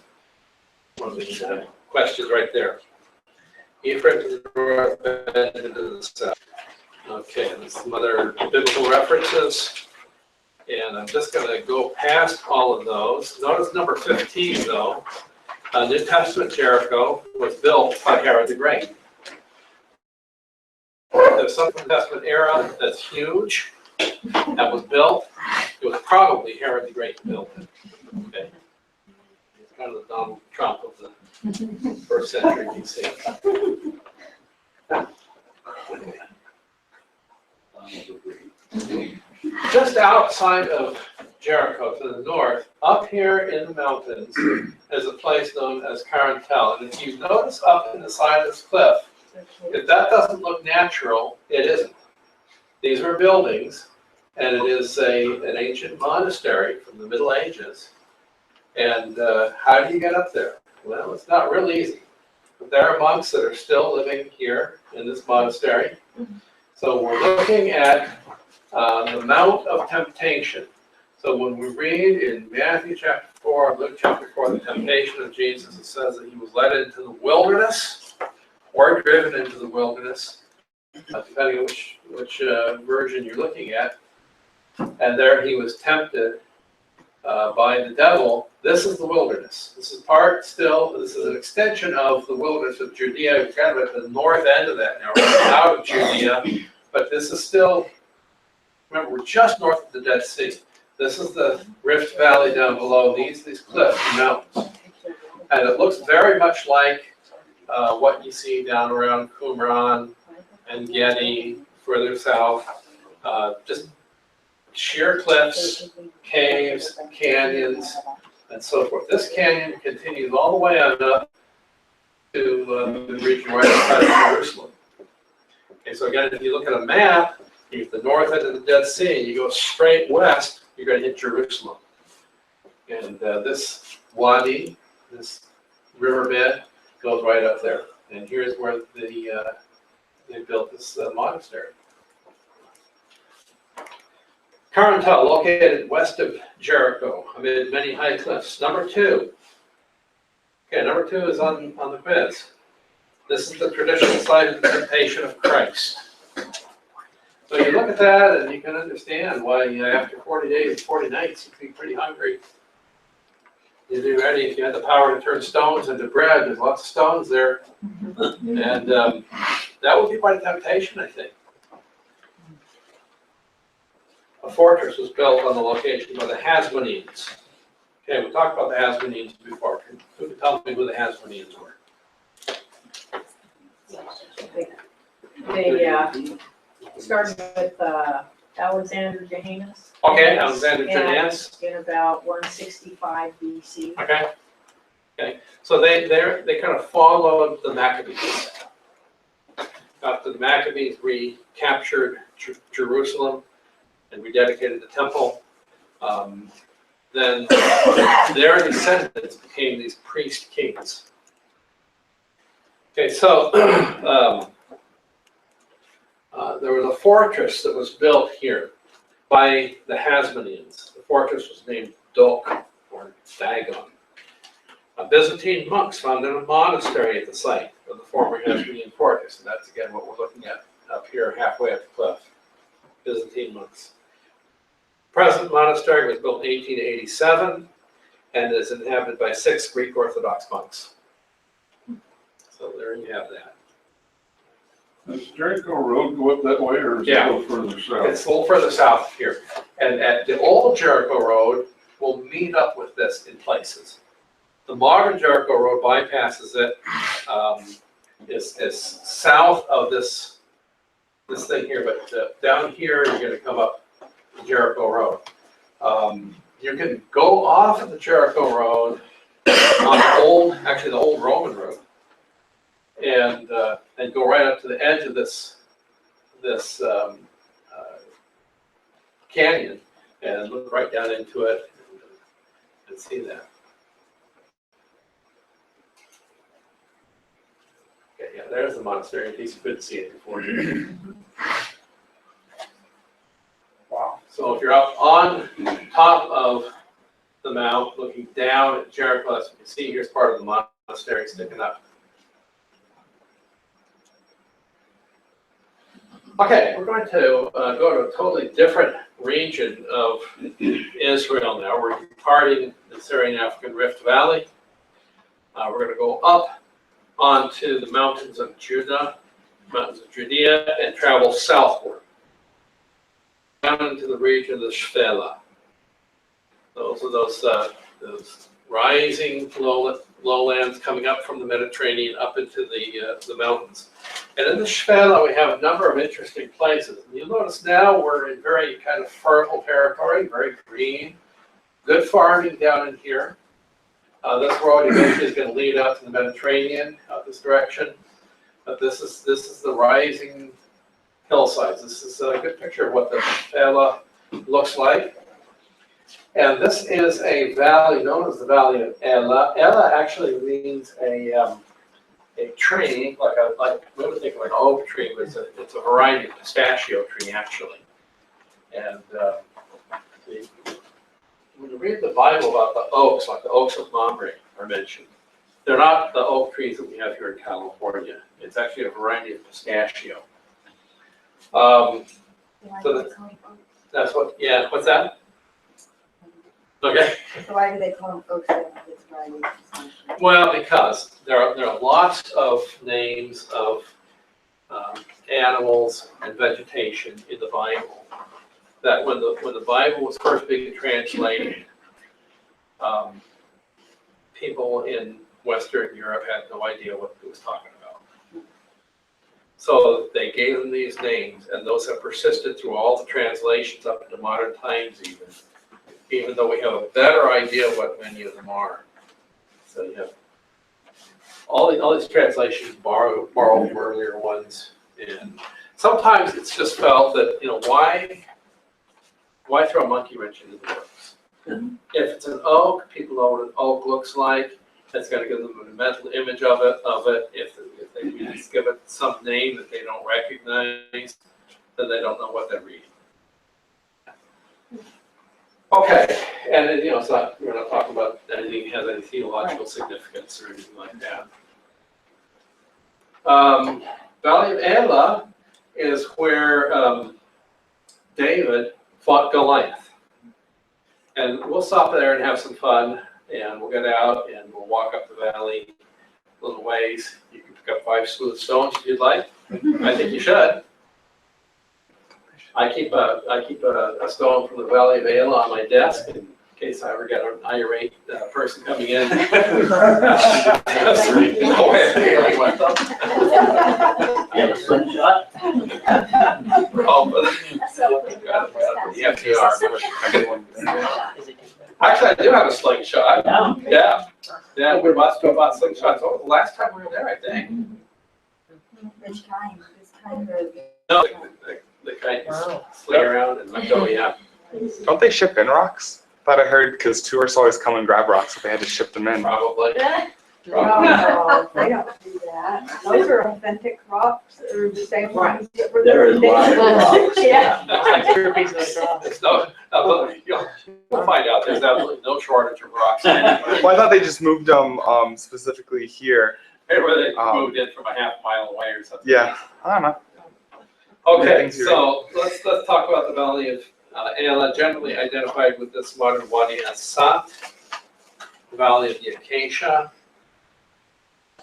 one of the questions right there. Ephraim to the north, Benjamin to the south. Okay, and some other biblical references. And I'm just going to go past all of those. Notice number 15, though. New Testament Jericho was built by Herod the Great. There's some New Testament era that's huge that was built. It was probably Herod the Great who built it. Okay. He's kind of the Donald Trump of the first century BC. Just outside of Jericho to the north, up here in the mountains, is a place known as Carantel. And if you notice up in the side of this cliff, if that doesn't look natural, it isn't. These are buildings, and it is an ancient monastery from the Middle Ages. And how do you get up there? Well, it's not real easy. But there are monks that are still living here in this monastery. So we're looking at the Mount of Temptation. So when we read in Matthew chapter 4, Luke chapter 4, the temptation of Jesus, it says that he was led into the wilderness or driven into the wilderness, depending on which version you're looking at. And there he was tempted by the devil. This is the wilderness. This is this is an extension of the wilderness of Judea, kind of at the north end of that now, right out of Judea. But this is still, remember, we're just north of the Dead Sea. This is the Rift Valley down below, these cliffs and mountains. And it looks very much like what you see down around Qumran and Gedi, further south. Just sheer cliffs, caves, canyons, and so forth. This canyon continues all the way on up to the region right outside of Jerusalem. Okay, so again, if you look at a map, you get the north end of the Dead Sea, you go straight west, you're going to hit Jerusalem. And this wadi, this riverbed, goes right up there. And here's where they built this monastery. Carantel, located west of Jericho, amid many high cliffs. Number 2. Okay, number 2 is on the quiz. This is the traditional site of the temptation of Christ. So you look at that and you can understand why after 40 days, 40 nights, you'd be pretty hungry. You'd be ready if you had the power to turn stones into bread. There's lots of stones there. And that would be quite a temptation, I think. A fortress was built on the location by the Hasmoneans. Okay, we talked about the Hasmoneans before. Who can tell me who the Hasmoneans were? They started with Alexander Johannes. Okay, Alexander Johannes. In about 165 BC. Okay. So they kind of followed the Maccabees. After the Maccabees recaptured Jerusalem and rededicated the temple, then their descendants became these priest kings. Okay, so there was a fortress that was built here by the Hasmoneans. The fortress was named Dok, or Dagon. Byzantine monks founded a monastery at the site of the former Hasmonean fortress, and that's again what we're looking at up here halfway up the cliff. Byzantine monks. Present monastery was built in 1887 and is inhabited by 6 Greek Orthodox monks. So there you have that. Does Jericho Road go up that way, or is it Yeah. a little further south? It's a little further south here. And at the old Jericho Road will meet up with this in places. The modern Jericho Road bypasses it, is south of this thing here, but down here, you're gonna come up Jericho Road. You can go off of the Jericho Road on the old Roman road, and go right up to the edge of this canyon and look right down into it and see that. Okay, yeah, there's the monastery, in case you couldn't see it before. Wow. So if you're up on top of the mount, looking down at Jericho, as you can see, here's part of the monastery sticking up. Okay, we're going to go to a totally different region of Israel now. We're departing the Syrian African Rift Valley. We're going to go up onto the mountains of Judah, mountains of Judea, and travel southward down into the region of the Shvela. Those are those rising lowlands coming up from the Mediterranean up into the mountains. And in the Shvela, we have a number of interesting places. And you'll notice now we're in very kind of fertile territory, very green, good farming down in here. This road eventually is going to lead out to the Mediterranean out this direction. But this is the rising hillsides. This is a good picture of what the Shvela looks like. And this is a valley known as the Valley of Ela. Ela actually means a tree, we would think of an oak tree, but it's a variety of pistachio tree actually. And when you read the Bible about the oaks, like the oaks of Mamre are mentioned, they're not the oak trees that we have here in California. It's actually a variety of pistachio. So that's what, yeah, what's that? Okay. So why do they call them oaks then if it's variety of pistachio? Well, because there are lots of names of animals and vegetation in the Bible that when the Bible was first being translated, people in Western Europe had no idea what it was talking about. So they gave them these names, and those have persisted through all the translations up into modern times even though we have a better idea of what many of them are. So you have all these translations borrow from earlier ones, and sometimes it's just felt that, why throw a monkey wrench into the works? If it's an oak, people know what an oak looks like. That's going to give them a mental image of it. If they just give it some name that they don't recognize, then they don't know what they're reading. Okay, and it's not, we're not talking about anything that has any theological significance or anything like that. Valley of Ela is where David fought Goliath. And we'll stop there and have some fun, and we'll get out and we'll walk up the valley a little ways. You can pick up 5 smooth stones if you'd like. I think you should. I keep a stone from the Valley of Ela on my desk in case I ever get an irate person coming in. Actually, I do have a slingshot. Yeah, we're about to go about slingshots. Oh, the last time we were there, I think. Which kind? This kind or? No, the kind you sling around and let go, yeah. Don't they ship in rocks? Thought I heard because tourists always come and grab rocks, so they had to ship them in. Probably. No, they don't do that. Those are authentic rocks, they're the same ones that were There is live rocks. Yeah. It's you'll find out, there's absolutely no shortage of rocks anywhere. Well, I thought they just moved them specifically here. Where they moved in from a half mile away or something. Yeah, I don't know. Okay, so let's talk about the Valley of Elah, generally identified with this modern Wadi Asat, the Valley of the Acacia,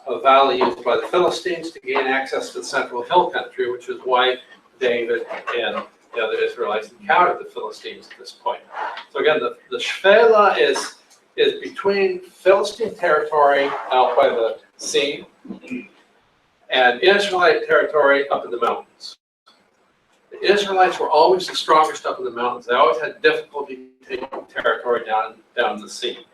a valley used by the Philistines to gain access to the central hill country, which is why David and the other Israelites encountered the Philistines at this point. So again, the Shephelah is between Philistine territory out by the sea and Israelite territory up in the mountains. The Israelites were always the strongest up in the mountains. They always had difficulty taking territory down the sea.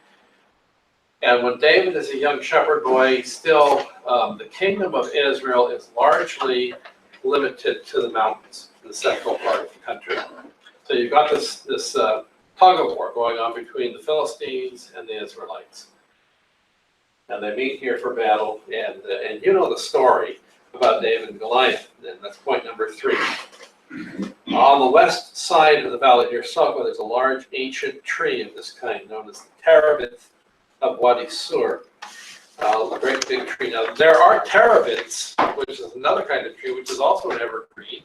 And when David is a young shepherd boy, still the kingdom of Israel is largely limited to the mountains, the central part of the country. So you've got this tug of war going on between the Philistines and the Israelites. And they meet here for battle, and you know the story about David and Goliath, and that's point number 3. On the west side of the valley near Sokwa, there's a large ancient tree of this kind known as the terebinth of Wadi Sur, a great big tree. Now, there are terebinths, which is another kind of tree, which is also an evergreen,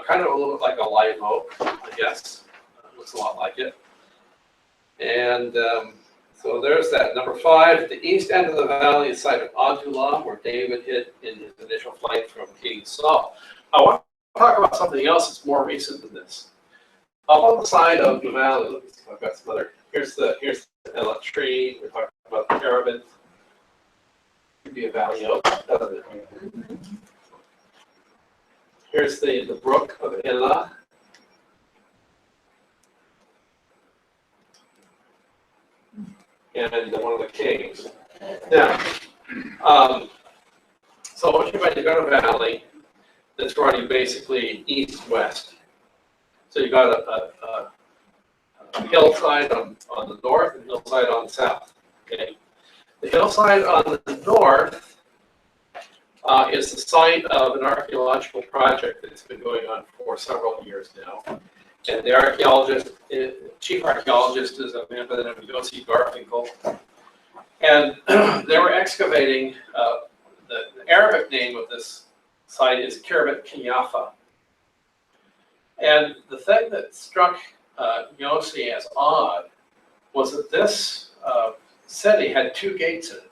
kind of a little bit like a live oak, I guess. Looks a lot like it. And so there's that. Number 5, at the east end of the valley is the site of Adullam, where David hid in his initial flight from King Saul. I want to talk about something else that's more recent than this. Up on the side of the valley, let me see if I've got some other. Here's the Elah tree. We're talking about the terebinth. Could be a valley oak, doesn't it? Here's the brook of Elah. And one of the caves. Now, so once you're about to go to a valley that's running basically east-west. So you've got a hillside on the north and hillside on the south. Okay, the hillside on the north is the site of an archaeological project that's been going on for several years now. And the archaeologist, chief archaeologist, is a man by the name of Yossi Garfinkel. And they were excavating. The Arabic name of this site is Khirbet Kiyafa. And the thing that struck Yossi as odd was that this city had 2 gates in it.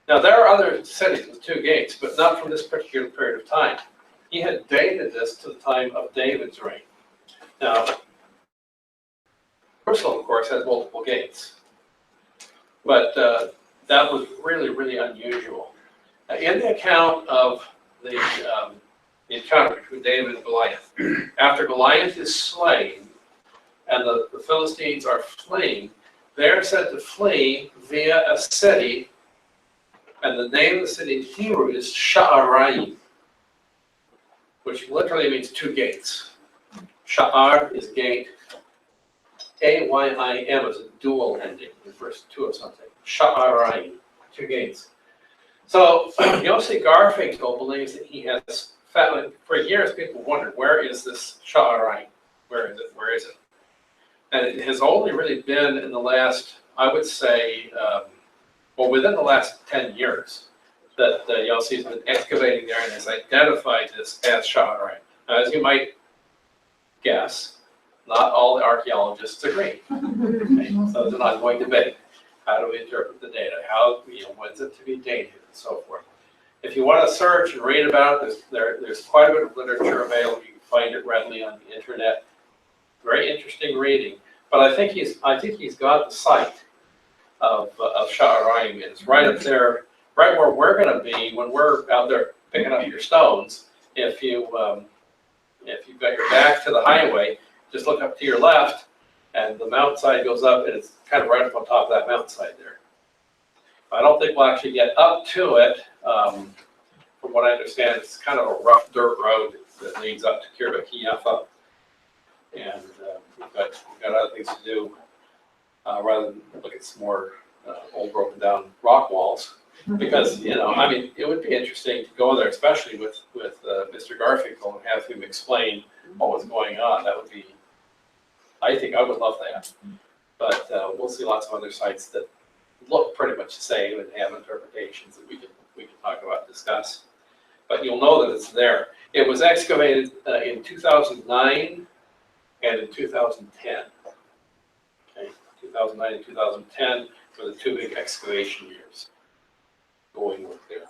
Now, there are other cities with 2 gates, but not from this particular period of time. He had dated this to the time of David's reign. Now, Jerusalem, of course, has multiple gates, but that was really, really unusual. In the account of the encounter between David and Goliath, after Goliath is slain and the Philistines are fleeing, they're said to flee via a city, and the name of the city in Hebrew is Sha'araim, which literally means 2 gates. Sha'ar is gate. A-Y-I-M is a dual ending, the first 2 of something. Sha'araim, 2 gates. So Yossi Garfinkel believes that he has found, for years people wondered, where is this Sha'araim? Where is it? Where is it? And it has only really been in the last, I would say, well, within the last 10 years, that Yossi's been excavating there and has identified this as Sha'araim. Now, as you might guess, not all the archaeologists agree. Okay? So there's an ongoing debate. How do we interpret the data? How, when's it to be dated, and so forth. If you want to search and read about it, there's quite a bit of literature available. You can find it readily on the internet. Very interesting reading. But I think he's got the site of Sha'araim. It's right up there, right where we're going to be when we're out there picking up your stones. If you've got your back to the highway, just look up to your left, and the mountainside goes up, and it's kind of right up on top of that mountainside there. I don't think we'll actually get up to it. From what I understand, it's kind of a rough dirt road that leads up to Khirbet Kiyafa. And we've got other things to do, rather than look at some more old broken down rock walls. Because, you know, I mean, it would be interesting to go there, especially with Mr. Garfinkel, and have him explain what was going on. That would be, I think I would love that. But we'll see lots of other sites that look pretty much the same and have interpretations that we can talk about and discuss. But you'll know that it's there. It was excavated in 2009 and in 2010. Okay, 2009 and 2010 were the two big excavation years going with there.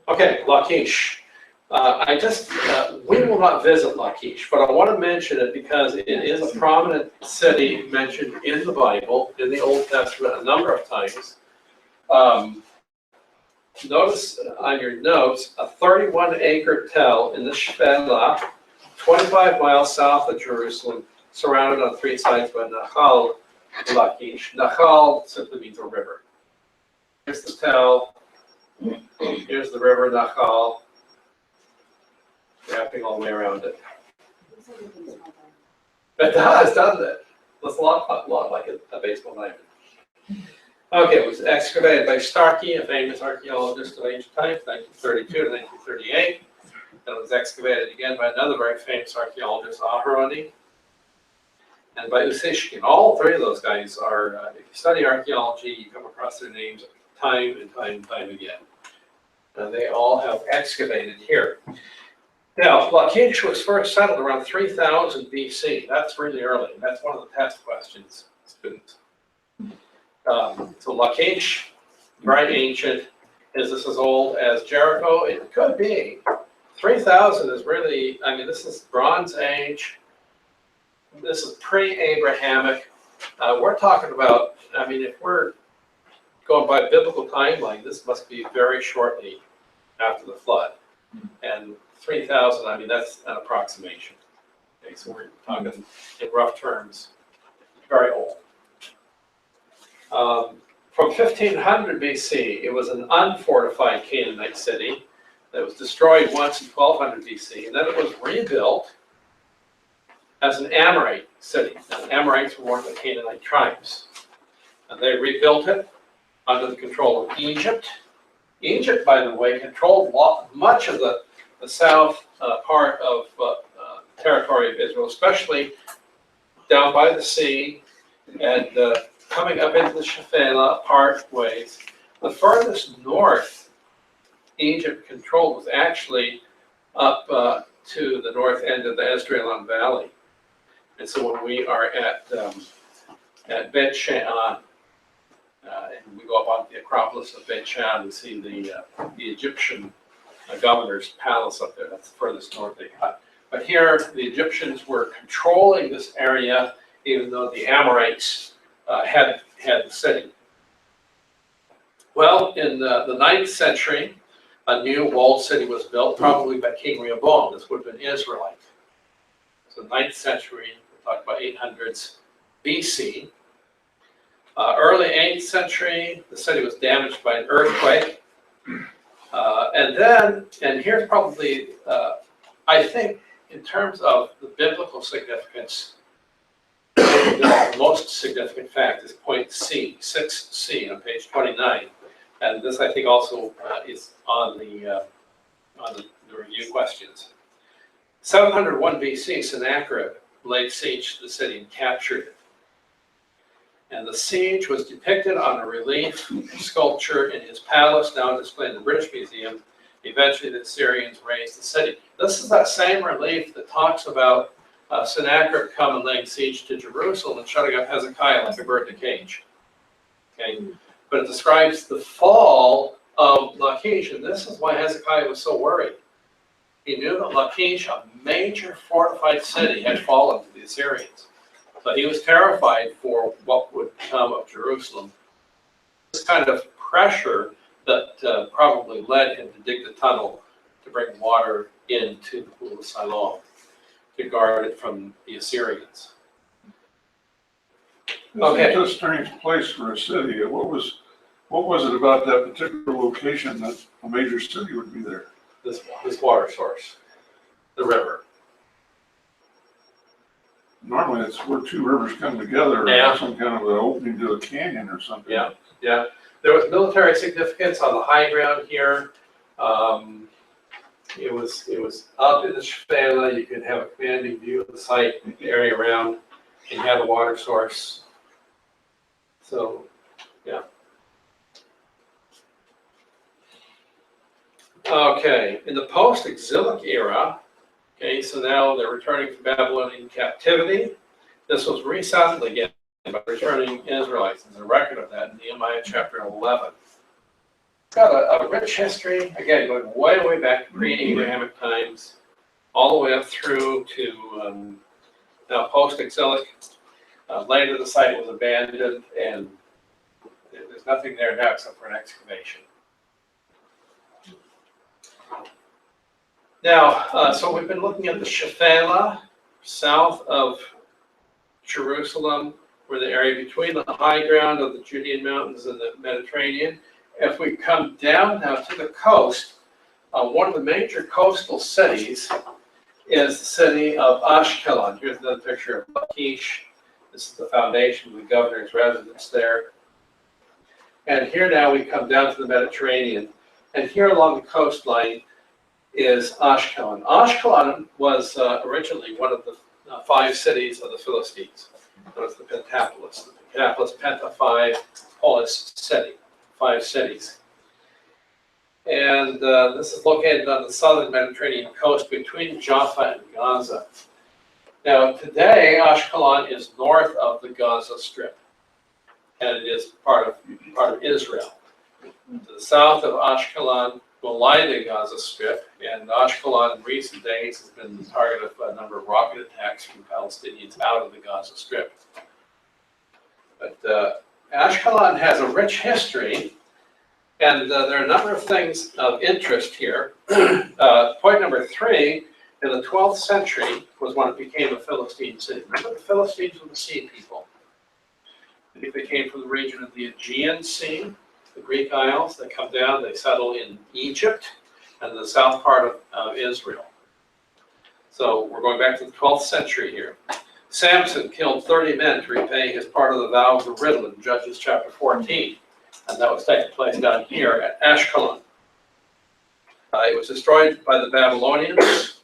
Okay, Lachish. We will not visit Lachish, but I want to mention it because it is a prominent city mentioned in the Bible, in the Old Testament, a number of times. Notice on your notes, a 31-acre tell in the Shephelah, 25 miles south of Jerusalem, surrounded on three sides by Nahal Lachish. Nahal simply means a river. Here's the tell. Here's the river Nahal, wrapping all the way around it. It does, doesn't it? Looks a lot like a baseball diamond. Okay, it was excavated by Starkey, a famous archaeologist of ancient times, 1932 to 1938. Then it was excavated again by another very famous archaeologist, Aharoni, and by Usishkin. All three of those guys are, if you study archaeology, you come across their names time and time and time again. And they all have excavated here. Now, Lachish was first settled around 3000 BC. That's really early. That's one of the test questions, students. So Lachish, very ancient. Is this as old as Jericho? It could be. 3000 is really, I mean, this is Bronze Age. This is pre-Abrahamic. We're talking about, I mean, if we're going by biblical timeline, this must be very shortly after the flood. And 3000, I mean, that's an approximation. Okay, so we're talking in rough terms, very old. From 1500 BC, it was an unfortified Canaanite city that was destroyed once in 1200 BC, and then it was rebuilt as an Amorite city. And the Amorites were one of the Canaanite tribes. And they rebuilt it under the control of Egypt. Egypt, by the way, controlled much of the south part of territory of Israel, especially down by the sea and coming up into the Shephelah part ways. The furthest north Egypt controlled was actually up to the north end of the Esdraelon Valley. And so when we are at Bet Shean, and we go up on the Acropolis of Bet Shean, we see the Egyptian governor's palace up there. That's the furthest north they got. But here, the Egyptians were controlling this area, even though the Amorites had the city. Well, in the 9th century, a new walled city was built, probably by King Rehoboam. This would have been Israelite. So 9th century, we're talking about 800s BC. Early 8th century, the city was damaged by an earthquake. And here's probably, I think, in terms of the biblical significance, the most significant fact is point C, 6C on page 29. And this, I think, also is on the review questions. 701 BC, Sennacherib laid siege to the city and captured it. And the siege was depicted on a relief sculpture in his palace, now displayed in the British Museum. Eventually, the Assyrians razed the city. This is that same relief that talks about Sennacherib come and laying siege to Jerusalem and shutting up Hezekiah like a bird in a cage. Okay, but it describes the fall of Lachish, and this is why Hezekiah was so worried. He knew that Lachish, a major fortified city, had fallen to the Assyrians. So he was terrified for what would come of Jerusalem. This kind of pressure that probably led him to dig the tunnel to bring water into the pool of Siloam to guard it from the Assyrians. Okay. It's a strange place for a city. What was it about that particular location that a major city would be there? this water source, the river. Normally it's where two rivers come together, Yeah. or some kind of an opening to a canyon or something. Yeah, yeah. There was military significance on the high ground here. It was up in the Shafela. You could have a commanding view of the site, the area around, and you had a water source. So, yeah. Okay, in the post-exilic era, okay, so now they're returning from Babylonian captivity. This was resettled again by returning Israelites. There's a record of that in Nehemiah chapter 11. It's got a rich history, again, going way, way back to pre-Abrahamic times, all the way up through to now post-exilic. Later the site was abandoned, and there's nothing there now except for an excavation. Now, so we've been looking at the Shafela, south of Jerusalem. We're the area between the high ground of the Judean mountains and the Mediterranean. If we come down now to the coast, one of the major coastal cities is the city of Ashkelon. Here's another picture of Lachish. This is the foundation of the governor's residence there. And here now we come down to the Mediterranean. And here along the coastline is Ashkelon. Ashkelon was originally one of the 5 cities of the Philistines. It was the Pentapolis. The Pentapolis, Penta, 5, Polis, city, 5 cities. And this is located on the southern Mediterranean coast between Jaffa and Gaza. Now today, Ashkelon is north of the Gaza Strip, and it is part of Israel. To the south of Ashkelon will lie the Gaza Strip, and Ashkelon in recent days has been the target of a number of rocket attacks from Palestinians out of the Gaza Strip. But Ashkelon has a rich history, and there are a number of things of interest here. Point number 3, in the 12th century was when it became a Philistine city. Remember, the Philistines were the sea people. They came from the region of the Aegean Sea, the Greek Isles. They come down, they settle in Egypt and the south part of Israel. So we're going back to the 12th century here. Samson killed 30 men to repay his part of the vow of the riddle in Judges chapter 14. And that was taking place down here at Ashkelon. It was destroyed by the Babylonians,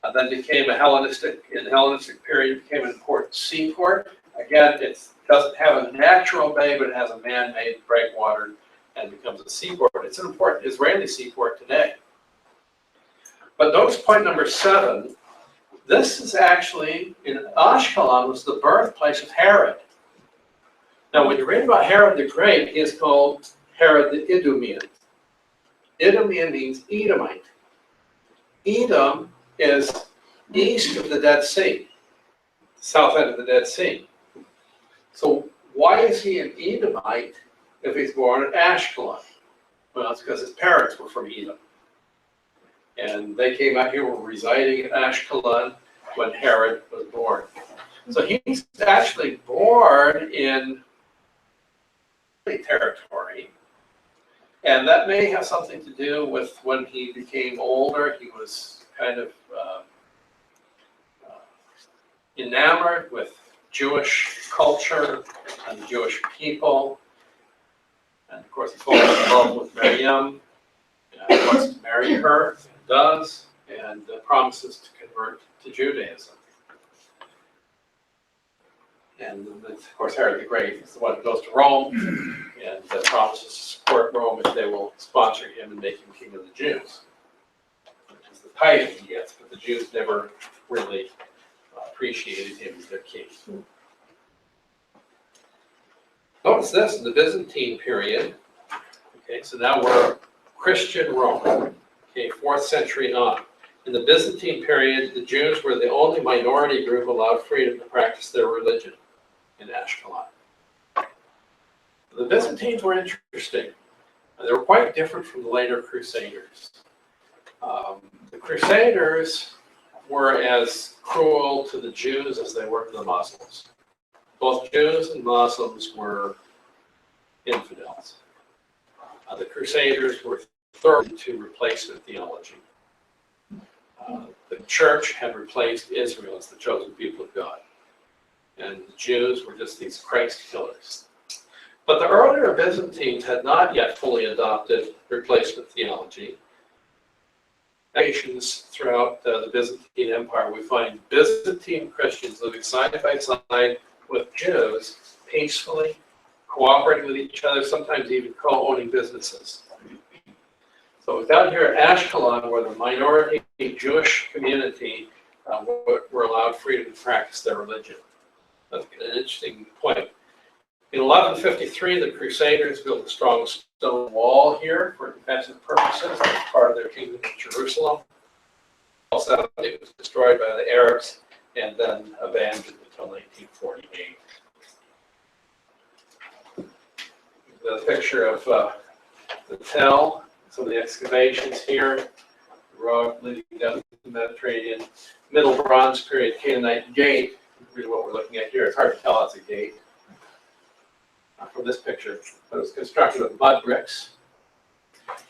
and then became in the Hellenistic period, became an important seaport. Again, it doesn't have a natural bay, but it has a man-made breakwater and becomes a seaport. It's an important Israeli seaport today. But notice point number 7. This is actually, in Ashkelon, was the birthplace of Herod. Now, when you read about Herod the Great, he is called Herod the Idumean. Idumean means Edomite. Edom is east of the Dead Sea, south end of the Dead Sea. So why is he an Edomite if he's born at Ashkelon? Well, it's because his parents were from Edom. And they came out here, were residing in Ashkelon when Herod was born. So he's actually born in territory. And that may have something to do with when he became older. He was kind of enamored with Jewish culture and the Jewish people. And of course, he falls in love with Miriam and wants to marry her, and does, and promises to convert to Judaism. And of course, Herod the Great is the one who goes to Rome and promises to support Rome if they will sponsor him and make him king of the Jews. Which is the title he gets, but the Jews never really appreciated him as their king. Notice this in the Byzantine period. Okay, so now we're Christian Rome. Okay, 4th century on. In the Byzantine period, the Jews were the only minority group allowed freedom to practice their religion in Ashkelon. The Byzantines were interesting. They were quite different from the later Crusaders. The Crusaders were as cruel to the Jews as they were to the Muslims. Both Jews and Muslims were infidels. The Crusaders were thoroughly to replacement theology. The church had replaced Israel as the chosen people of God. And the Jews were just these Christ killers. But the earlier Byzantines had not yet fully adopted replacement theology. Nations throughout the Byzantine Empire, we find Byzantine Christians living side by side with Jews peacefully, cooperating with each other, sometimes even co-owning businesses. So down here at Ashkelon, where the minority Jewish community were allowed freedom to practice their religion. That's an interesting point. In 1153, the Crusaders built a strong stone wall here for defensive purposes as part of their kingdom of Jerusalem. Also, it was destroyed by the Arabs and then abandoned until 1948. The picture of the Tell, some of the excavations here, the road leading down the Mediterranean, Middle Bronze Period Canaanite gate. Really what we're looking at here. It's hard to tell it's a gate from this picture, but it was constructed of mud bricks.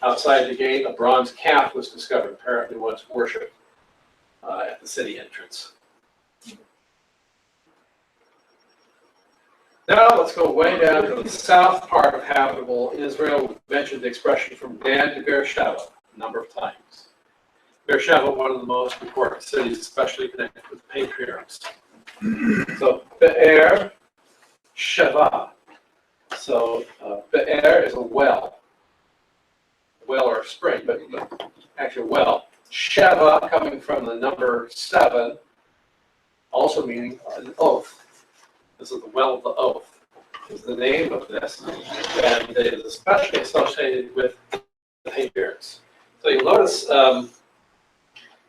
Outside the gate, a bronze calf was discovered, apparently once worshipped at the city entrance. Now let's go way down to the south part of habitable Israel. We've mentioned the expression from Dan to Beersheba a number of times. Beersheba, one of the most important cities, especially connected with patriarchs. So Be'er Sheva. So Be'er is a well or a spring, but actually a well. Sheva, coming from the number 7, also meaning an oath. This is the well of the oath, is the name of this, and it is especially associated with the patriarchs. So you'll notice,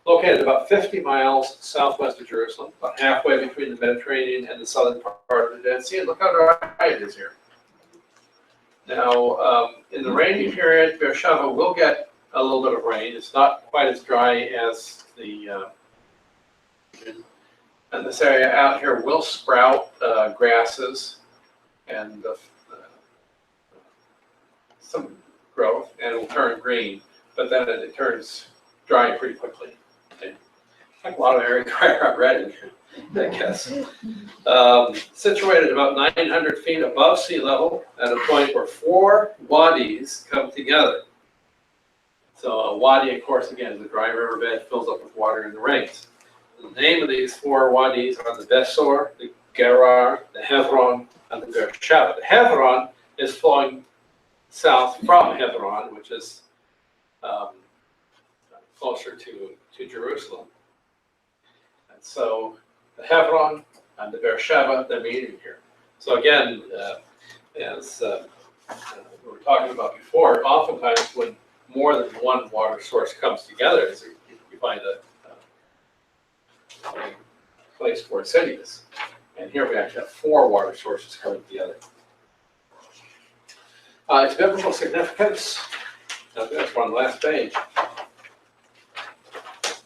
located about 50 miles southwest of Jerusalem, about halfway between the Mediterranean and the southern part of the Dead Sea. And look how dry it is here. Now, in the rainy period, Beersheba will get a little bit of rain. It's not quite as dry as the and this area out here will sprout grasses and some growth, and it will turn green, but then it turns dry pretty quickly. Okay. Like a lot of areas already, I guess. Situated about 900 feet above sea level at a point where 4 wadis come together. So a wadi, of course, again, is a dry riverbed, fills up with water in the rains. The name of these 4 wadis are the Besor, the Gerar, the Hebron, and the Beersheba. The Hebron is flowing south from Hebron, which is closer to Jerusalem. And so the Hebron and the Beersheba, they're meeting here. So again, as we were talking about before, oftentimes when more than one water source comes together, you find a place for a city is. And here we actually have 4 water sources coming together. Its biblical significance, that's on the last page.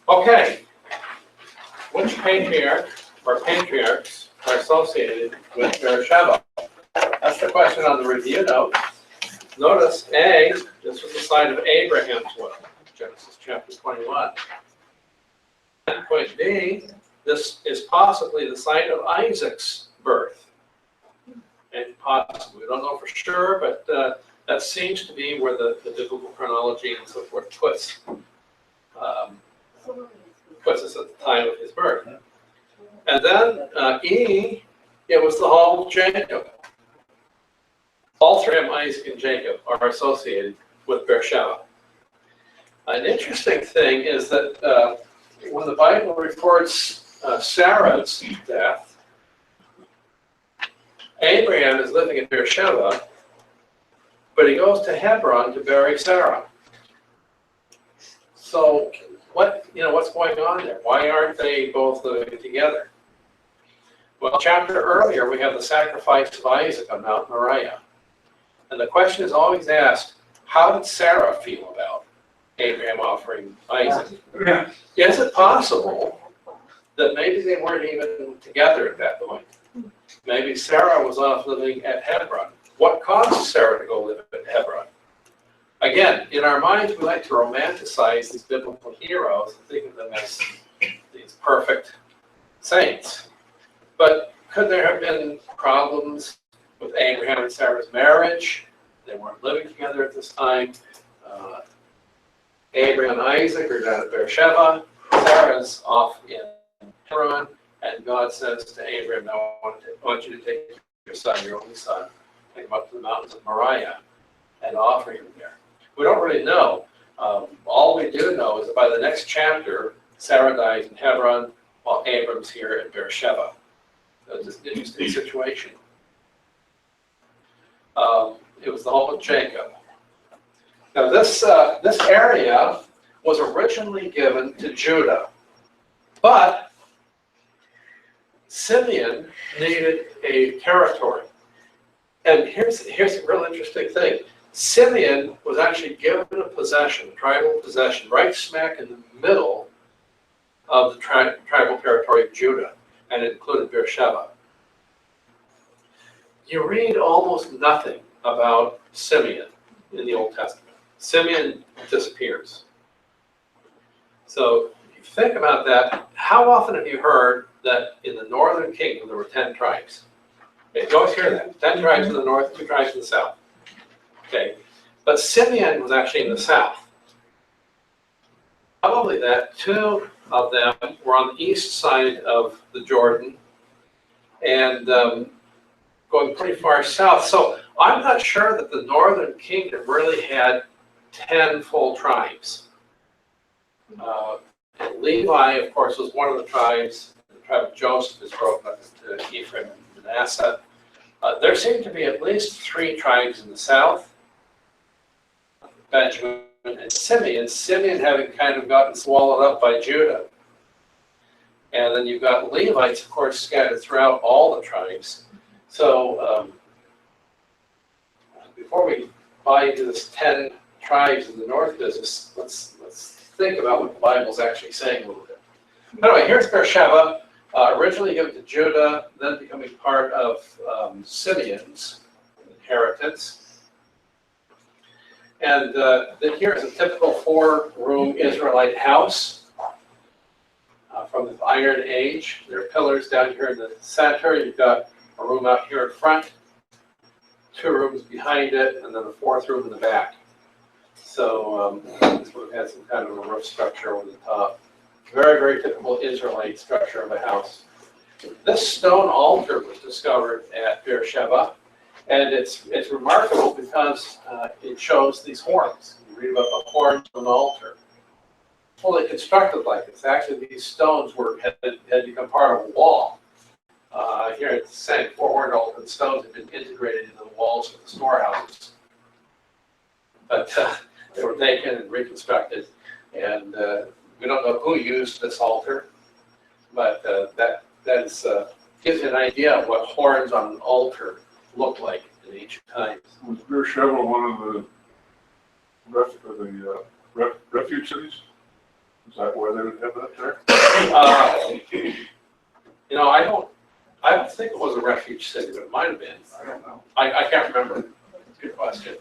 Okay, which patriarch or patriarchs are associated with Beersheba? That's the question on the review note. Notice A, this was the site of Abraham's well, Genesis chapter 21. And point B, this is possibly the site of Isaac's birth. And possibly, we don't know for sure, but that seems to be where the biblical chronology and so forth puts us at the time of his birth. And then E, it was the hall of Jacob. All 3 of them, Isaac and Jacob, are associated with Beersheba. An interesting thing is that when the Bible reports Sarah's death, Abraham is living in Beersheba, but he goes to Hebron to bury Sarah. So what's going on there? Why aren't they both living together? Well, a chapter earlier, we have the sacrifice of Isaac on Mount Moriah. And the question is always asked, how did Sarah feel about Abraham offering Isaac? Yeah. Is it possible that maybe they weren't even together at that point? Maybe Sarah was off living at Hebron. What caused Sarah to go live at Hebron? again, in our minds, we like to romanticize these biblical heroes and think of them as these perfect saints. But could there have been problems with Abraham and Sarah's marriage? They weren't living together at this time. Abraham and Isaac are down at Beersheba. Sarah's off in Haran. And God says to Abraham, "I want you to take your son, your only son, take him up to the mountains of Moriah and offer him there." We don't really know. All we do know is that by the next chapter, Sarah dies in Hebron while Abram's here at Beersheba. It's an interesting situation. It was the home of Jacob. Now this area was originally given to Judah, but Simeon needed a territory. And here's a real interesting thing. Simeon was actually given a possession, a tribal possession, right smack in the middle of the tribal territory of Judah, and it included Beersheba. You read almost nothing about Simeon in the Old Testament. Simeon disappears. So if you think about that, how often have you heard that in the northern kingdom there were 10 tribes? Okay, you always hear that. 10 tribes in the north, 2 tribes in the south. Okay, but Simeon was actually in the south. Probably that 2 of them were on the east side of the Jordan and going pretty far south. So I'm not sure that the northern kingdom really had 10 full tribes. And Levi, of course, was one of the tribes. The tribe of Joseph is broken up into Ephraim and Manasseh. There seem to be at least 3 tribes in the south. Benjamin and Simeon. Simeon having kind of gotten swallowed up by Judah. And then you've got Levites, of course, scattered throughout all the tribes. So before we buy into this 10 tribes in the north business, let's think about what the Bible's actually saying a little bit. Anyway, here's Beersheba, originally given to Judah, then becoming part of Simeon's inheritance. And then here is a typical 4-room Israelite house from the Iron Age. There are pillars down here in the center. You've got a room out here in front, 2 rooms behind it, and then a 4th room in the back. So this would have had some kind of a roof structure over the top. Very, very typical Israelite structure of a house. This stone altar was discovered at Beersheba, and it's remarkable because it shows these horns. You read about the horns of an altar. Fully constructed like this. Actually, these stones had become part of a wall. Here it's saying 4 horned altar, the stones have been integrated into the walls of the storehouses. But they were taken and reconstructed, and we don't know who used this altar, but that gives you an idea of what horns on an altar looked like in ancient times. Was Beersheba one of the refuge cities? Is that where they would have that there? You know, I don't think it was a refuge city, but it might have been. I don't know. I can't remember. Good question.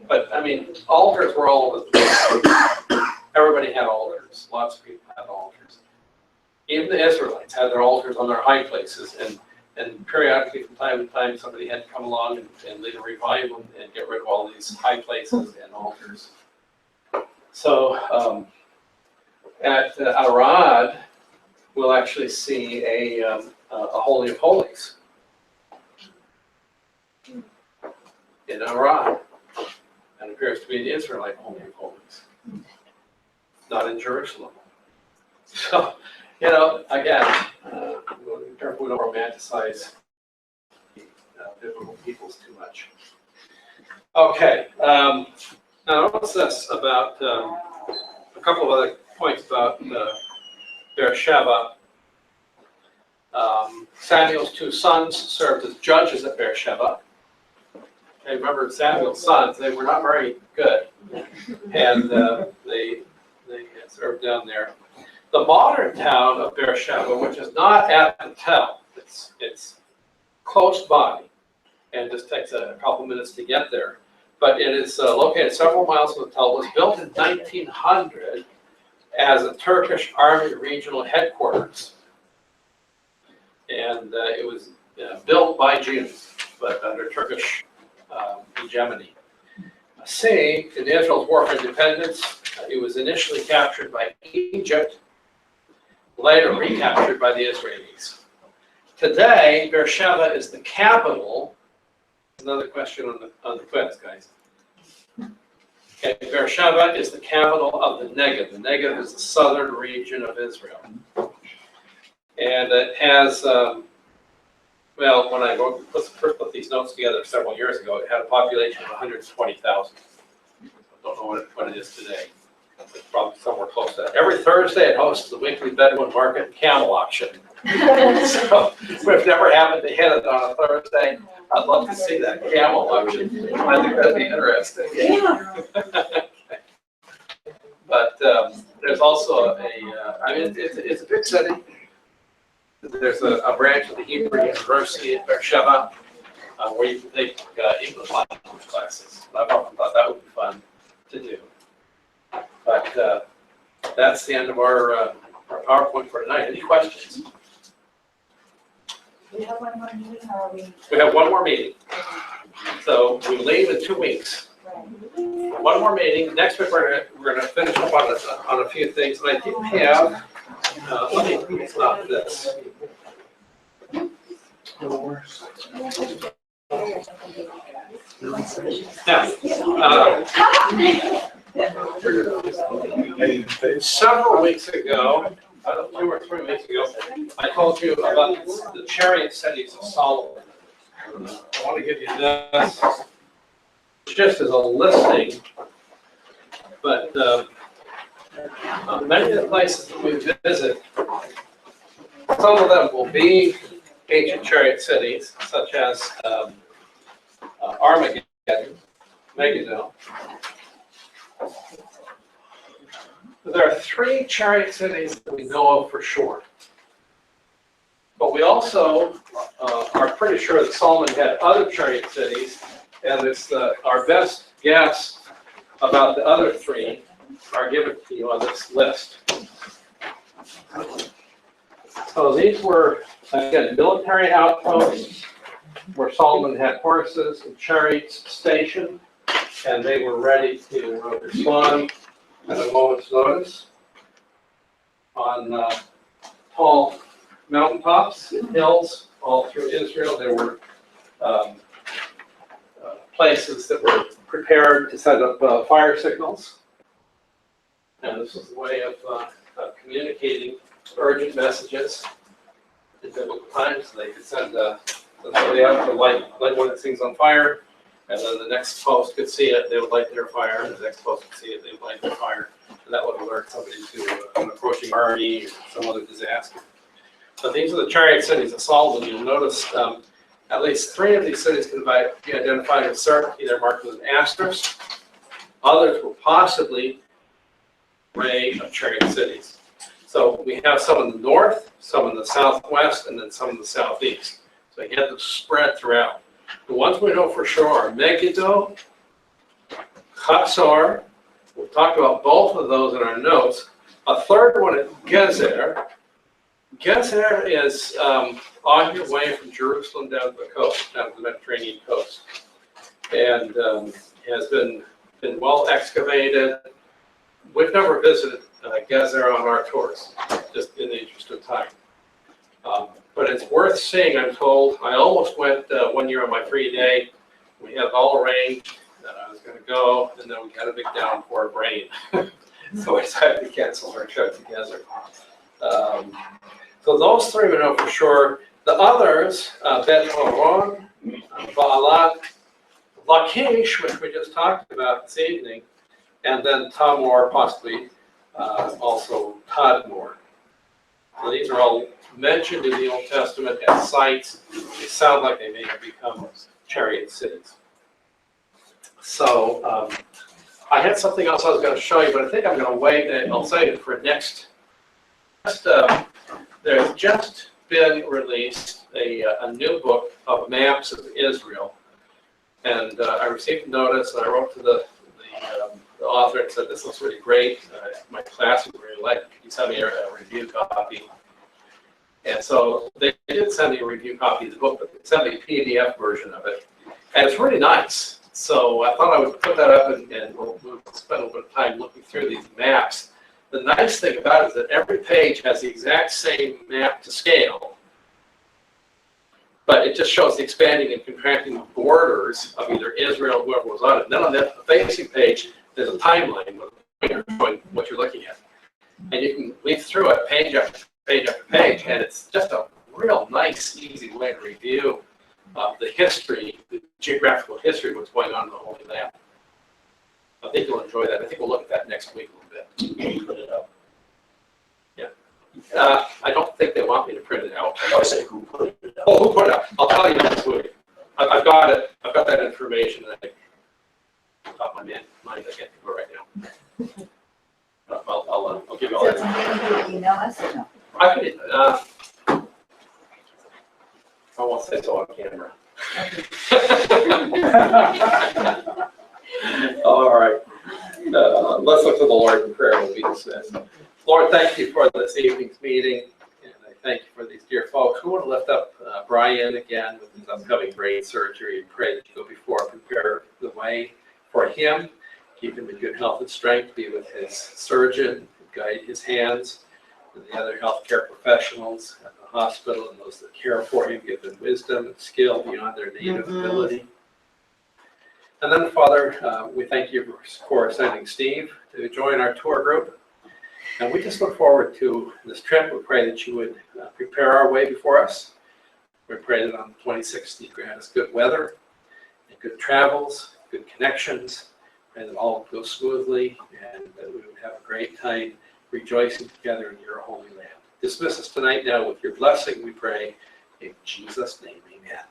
But I mean, altars were all over the place. Everybody had altars. Lots of people had altars. Even the Israelites had their altars on their high places, and periodically, from time to time, somebody had to come along and lead a revival and get rid of all these high places and altars. So at Arad, we'll actually see a Holy of Holies in Arad. And appears to be an Israelite Holy of Holies, not in Jerusalem. So, you know, again, be careful we don't romanticize biblical peoples too much. Okay, now what's this about a couple of other points about Beersheba. Samuel's 2 sons served as judges at Beersheba. Okay, remember Samuel's sons, they were not very good, and they served down there. The modern town of Beersheba, which is not at the Tel, it's close by, and just takes a couple minutes to get there. but it is located several miles from the Tel. It was built in 1900 as a Turkish army regional headquarters. And it was built by Jews, but under Turkish hegemony. See, in Israel's War for Independence, it was initially captured by Egypt, later recaptured by the Israelis. Today, Beersheba is the capital. Another question on the quiz, guys. Okay, Beersheba is the capital of the Negev. The Negev is the southern region of Israel. And it has, well, when I first put these notes together several years ago, it had a population of 120,000. I don't know what it is today. It's probably somewhere close to that. Every Thursday, it hosts the weekly Bedouin market and camel auction. So we've never happened to hit it on a Thursday. I'd love to see that camel auction. I think that'd be interesting. Yeah. But there's also I mean, it's a big city. There's a branch of the Hebrew University at Beersheba where you can take English language classes. I've often thought that would be fun to do. But that's the end of our PowerPoint for tonight. Any questions? We have one more meeting, or are we? We have one more meeting. So we leave in 2 weeks. One more meeting. Next week we're gonna finish up on a few things. And I do have. Let me stop this. Now, several weeks ago, 2 or 3 weeks ago, I told you about the chariot cities of Solomon. I want to give you this just as a listing, but many of the places that we visit, some of them will be ancient chariot cities, such as Armageddon, Megiddo. There are 3 chariot cities that we know of for sure. But we also are pretty sure that Solomon had other chariot cities, and it's our best guess about the other 3 are given to you on this list. So these were, again, military outposts where Solomon had horses and chariots stationed, and they were ready to respond at a moment's notice on tall mountaintops and hills all through Israel. There were places that were prepared to set up fire signals. And this was a way of communicating urgent messages in biblical times. They could send somebody out to light one of the things on fire, and then the next post could see it, they would light their fire, and the next post could see it, they would light their fire. And that would alert somebody to an approaching army or some other disaster. So these are the chariot cities of Solomon. You'll notice at least 3 of these cities can be identified with certainty. They're marked with an asterisk. Others will possibly array of chariot cities. So we have some in the north, some in the southwest, and then some in the southeast. So you have them spread throughout. The ones we know for sure are Megiddo, Hatzor. We'll talk about both of those in our notes. A third one is Gezer. Gezer is on your way from Jerusalem down to the coast, down to the Mediterranean coast, and has been well excavated. We've never visited Gezer on our tours, just in the interest of time. But it's worth seeing, I'm told. I almost went 1 year on my free day. We had it all arranged that I was going to go, and then we got a big downpour of rain. So I decided to cancel our trip to Gezer. So those 3 we know for sure. The others, Bet Horon, Baalat, Lachish, which we just talked about this evening, and then Tamor, possibly also Tadmor. So these are all mentioned in the Old Testament as sites. They sound like they may have become chariot cities. So I had something else I was going to show you, but I think I'm going to wait, and I'll save it for next. There's just been released a new book of maps of Israel. And I received a notice, and I wrote to the author and said, this looks really great. My class would really like it. Could you send me a review copy? And so they did send me a review copy of the book, but they sent me a PDF version of it. And it's really nice. So I thought I would put that up and we'll spend a little bit of time looking through these maps. The nice thing about it is that every page has the exact same map to scale, but it just shows the expanding and contracting borders of either Israel, whoever was on it. And then on the facing page, there's a timeline showing what you're looking at. And you can leaf through it page after page after page, and it's just a real nice, easy way to review the history, the geographical history of what's going on in the Holy Land. I think you'll enjoy that. I think we'll look at that next week a little bit. Put it up. Yeah. I don't think they want me to print it out. I say who put it up. Oh, who put it up? I'll tell you next week. I've got it. I've got that information. Top of my mind, I can't do it right now. I'll give you all Is that that. something you can email us or no? I can, I won't say so on camera. All right. Let's look to the Lord in prayer. We'll be dismissed. Lord, thank you for this evening's meeting, and I thank you for these dear folks. We want to lift up Brian again with his upcoming brain surgery and pray that you go before and prepare the way for him. Keep him in good health and strength. Be with his surgeon, guide his hands, and the other healthcare professionals at the hospital and those that care for him. Give them wisdom and skill beyond their native ability. And then, Father, we thank you for sending Steve to join our tour group. And we just look forward to this trip. We pray that you would prepare our way before us. We pray that on the 26th you grant us good weather and good travels, good connections, and that all would go smoothly, and that we would have a great time rejoicing together in your holy land. Dismiss us tonight now with your blessing, we pray. In Jesus' name, amen.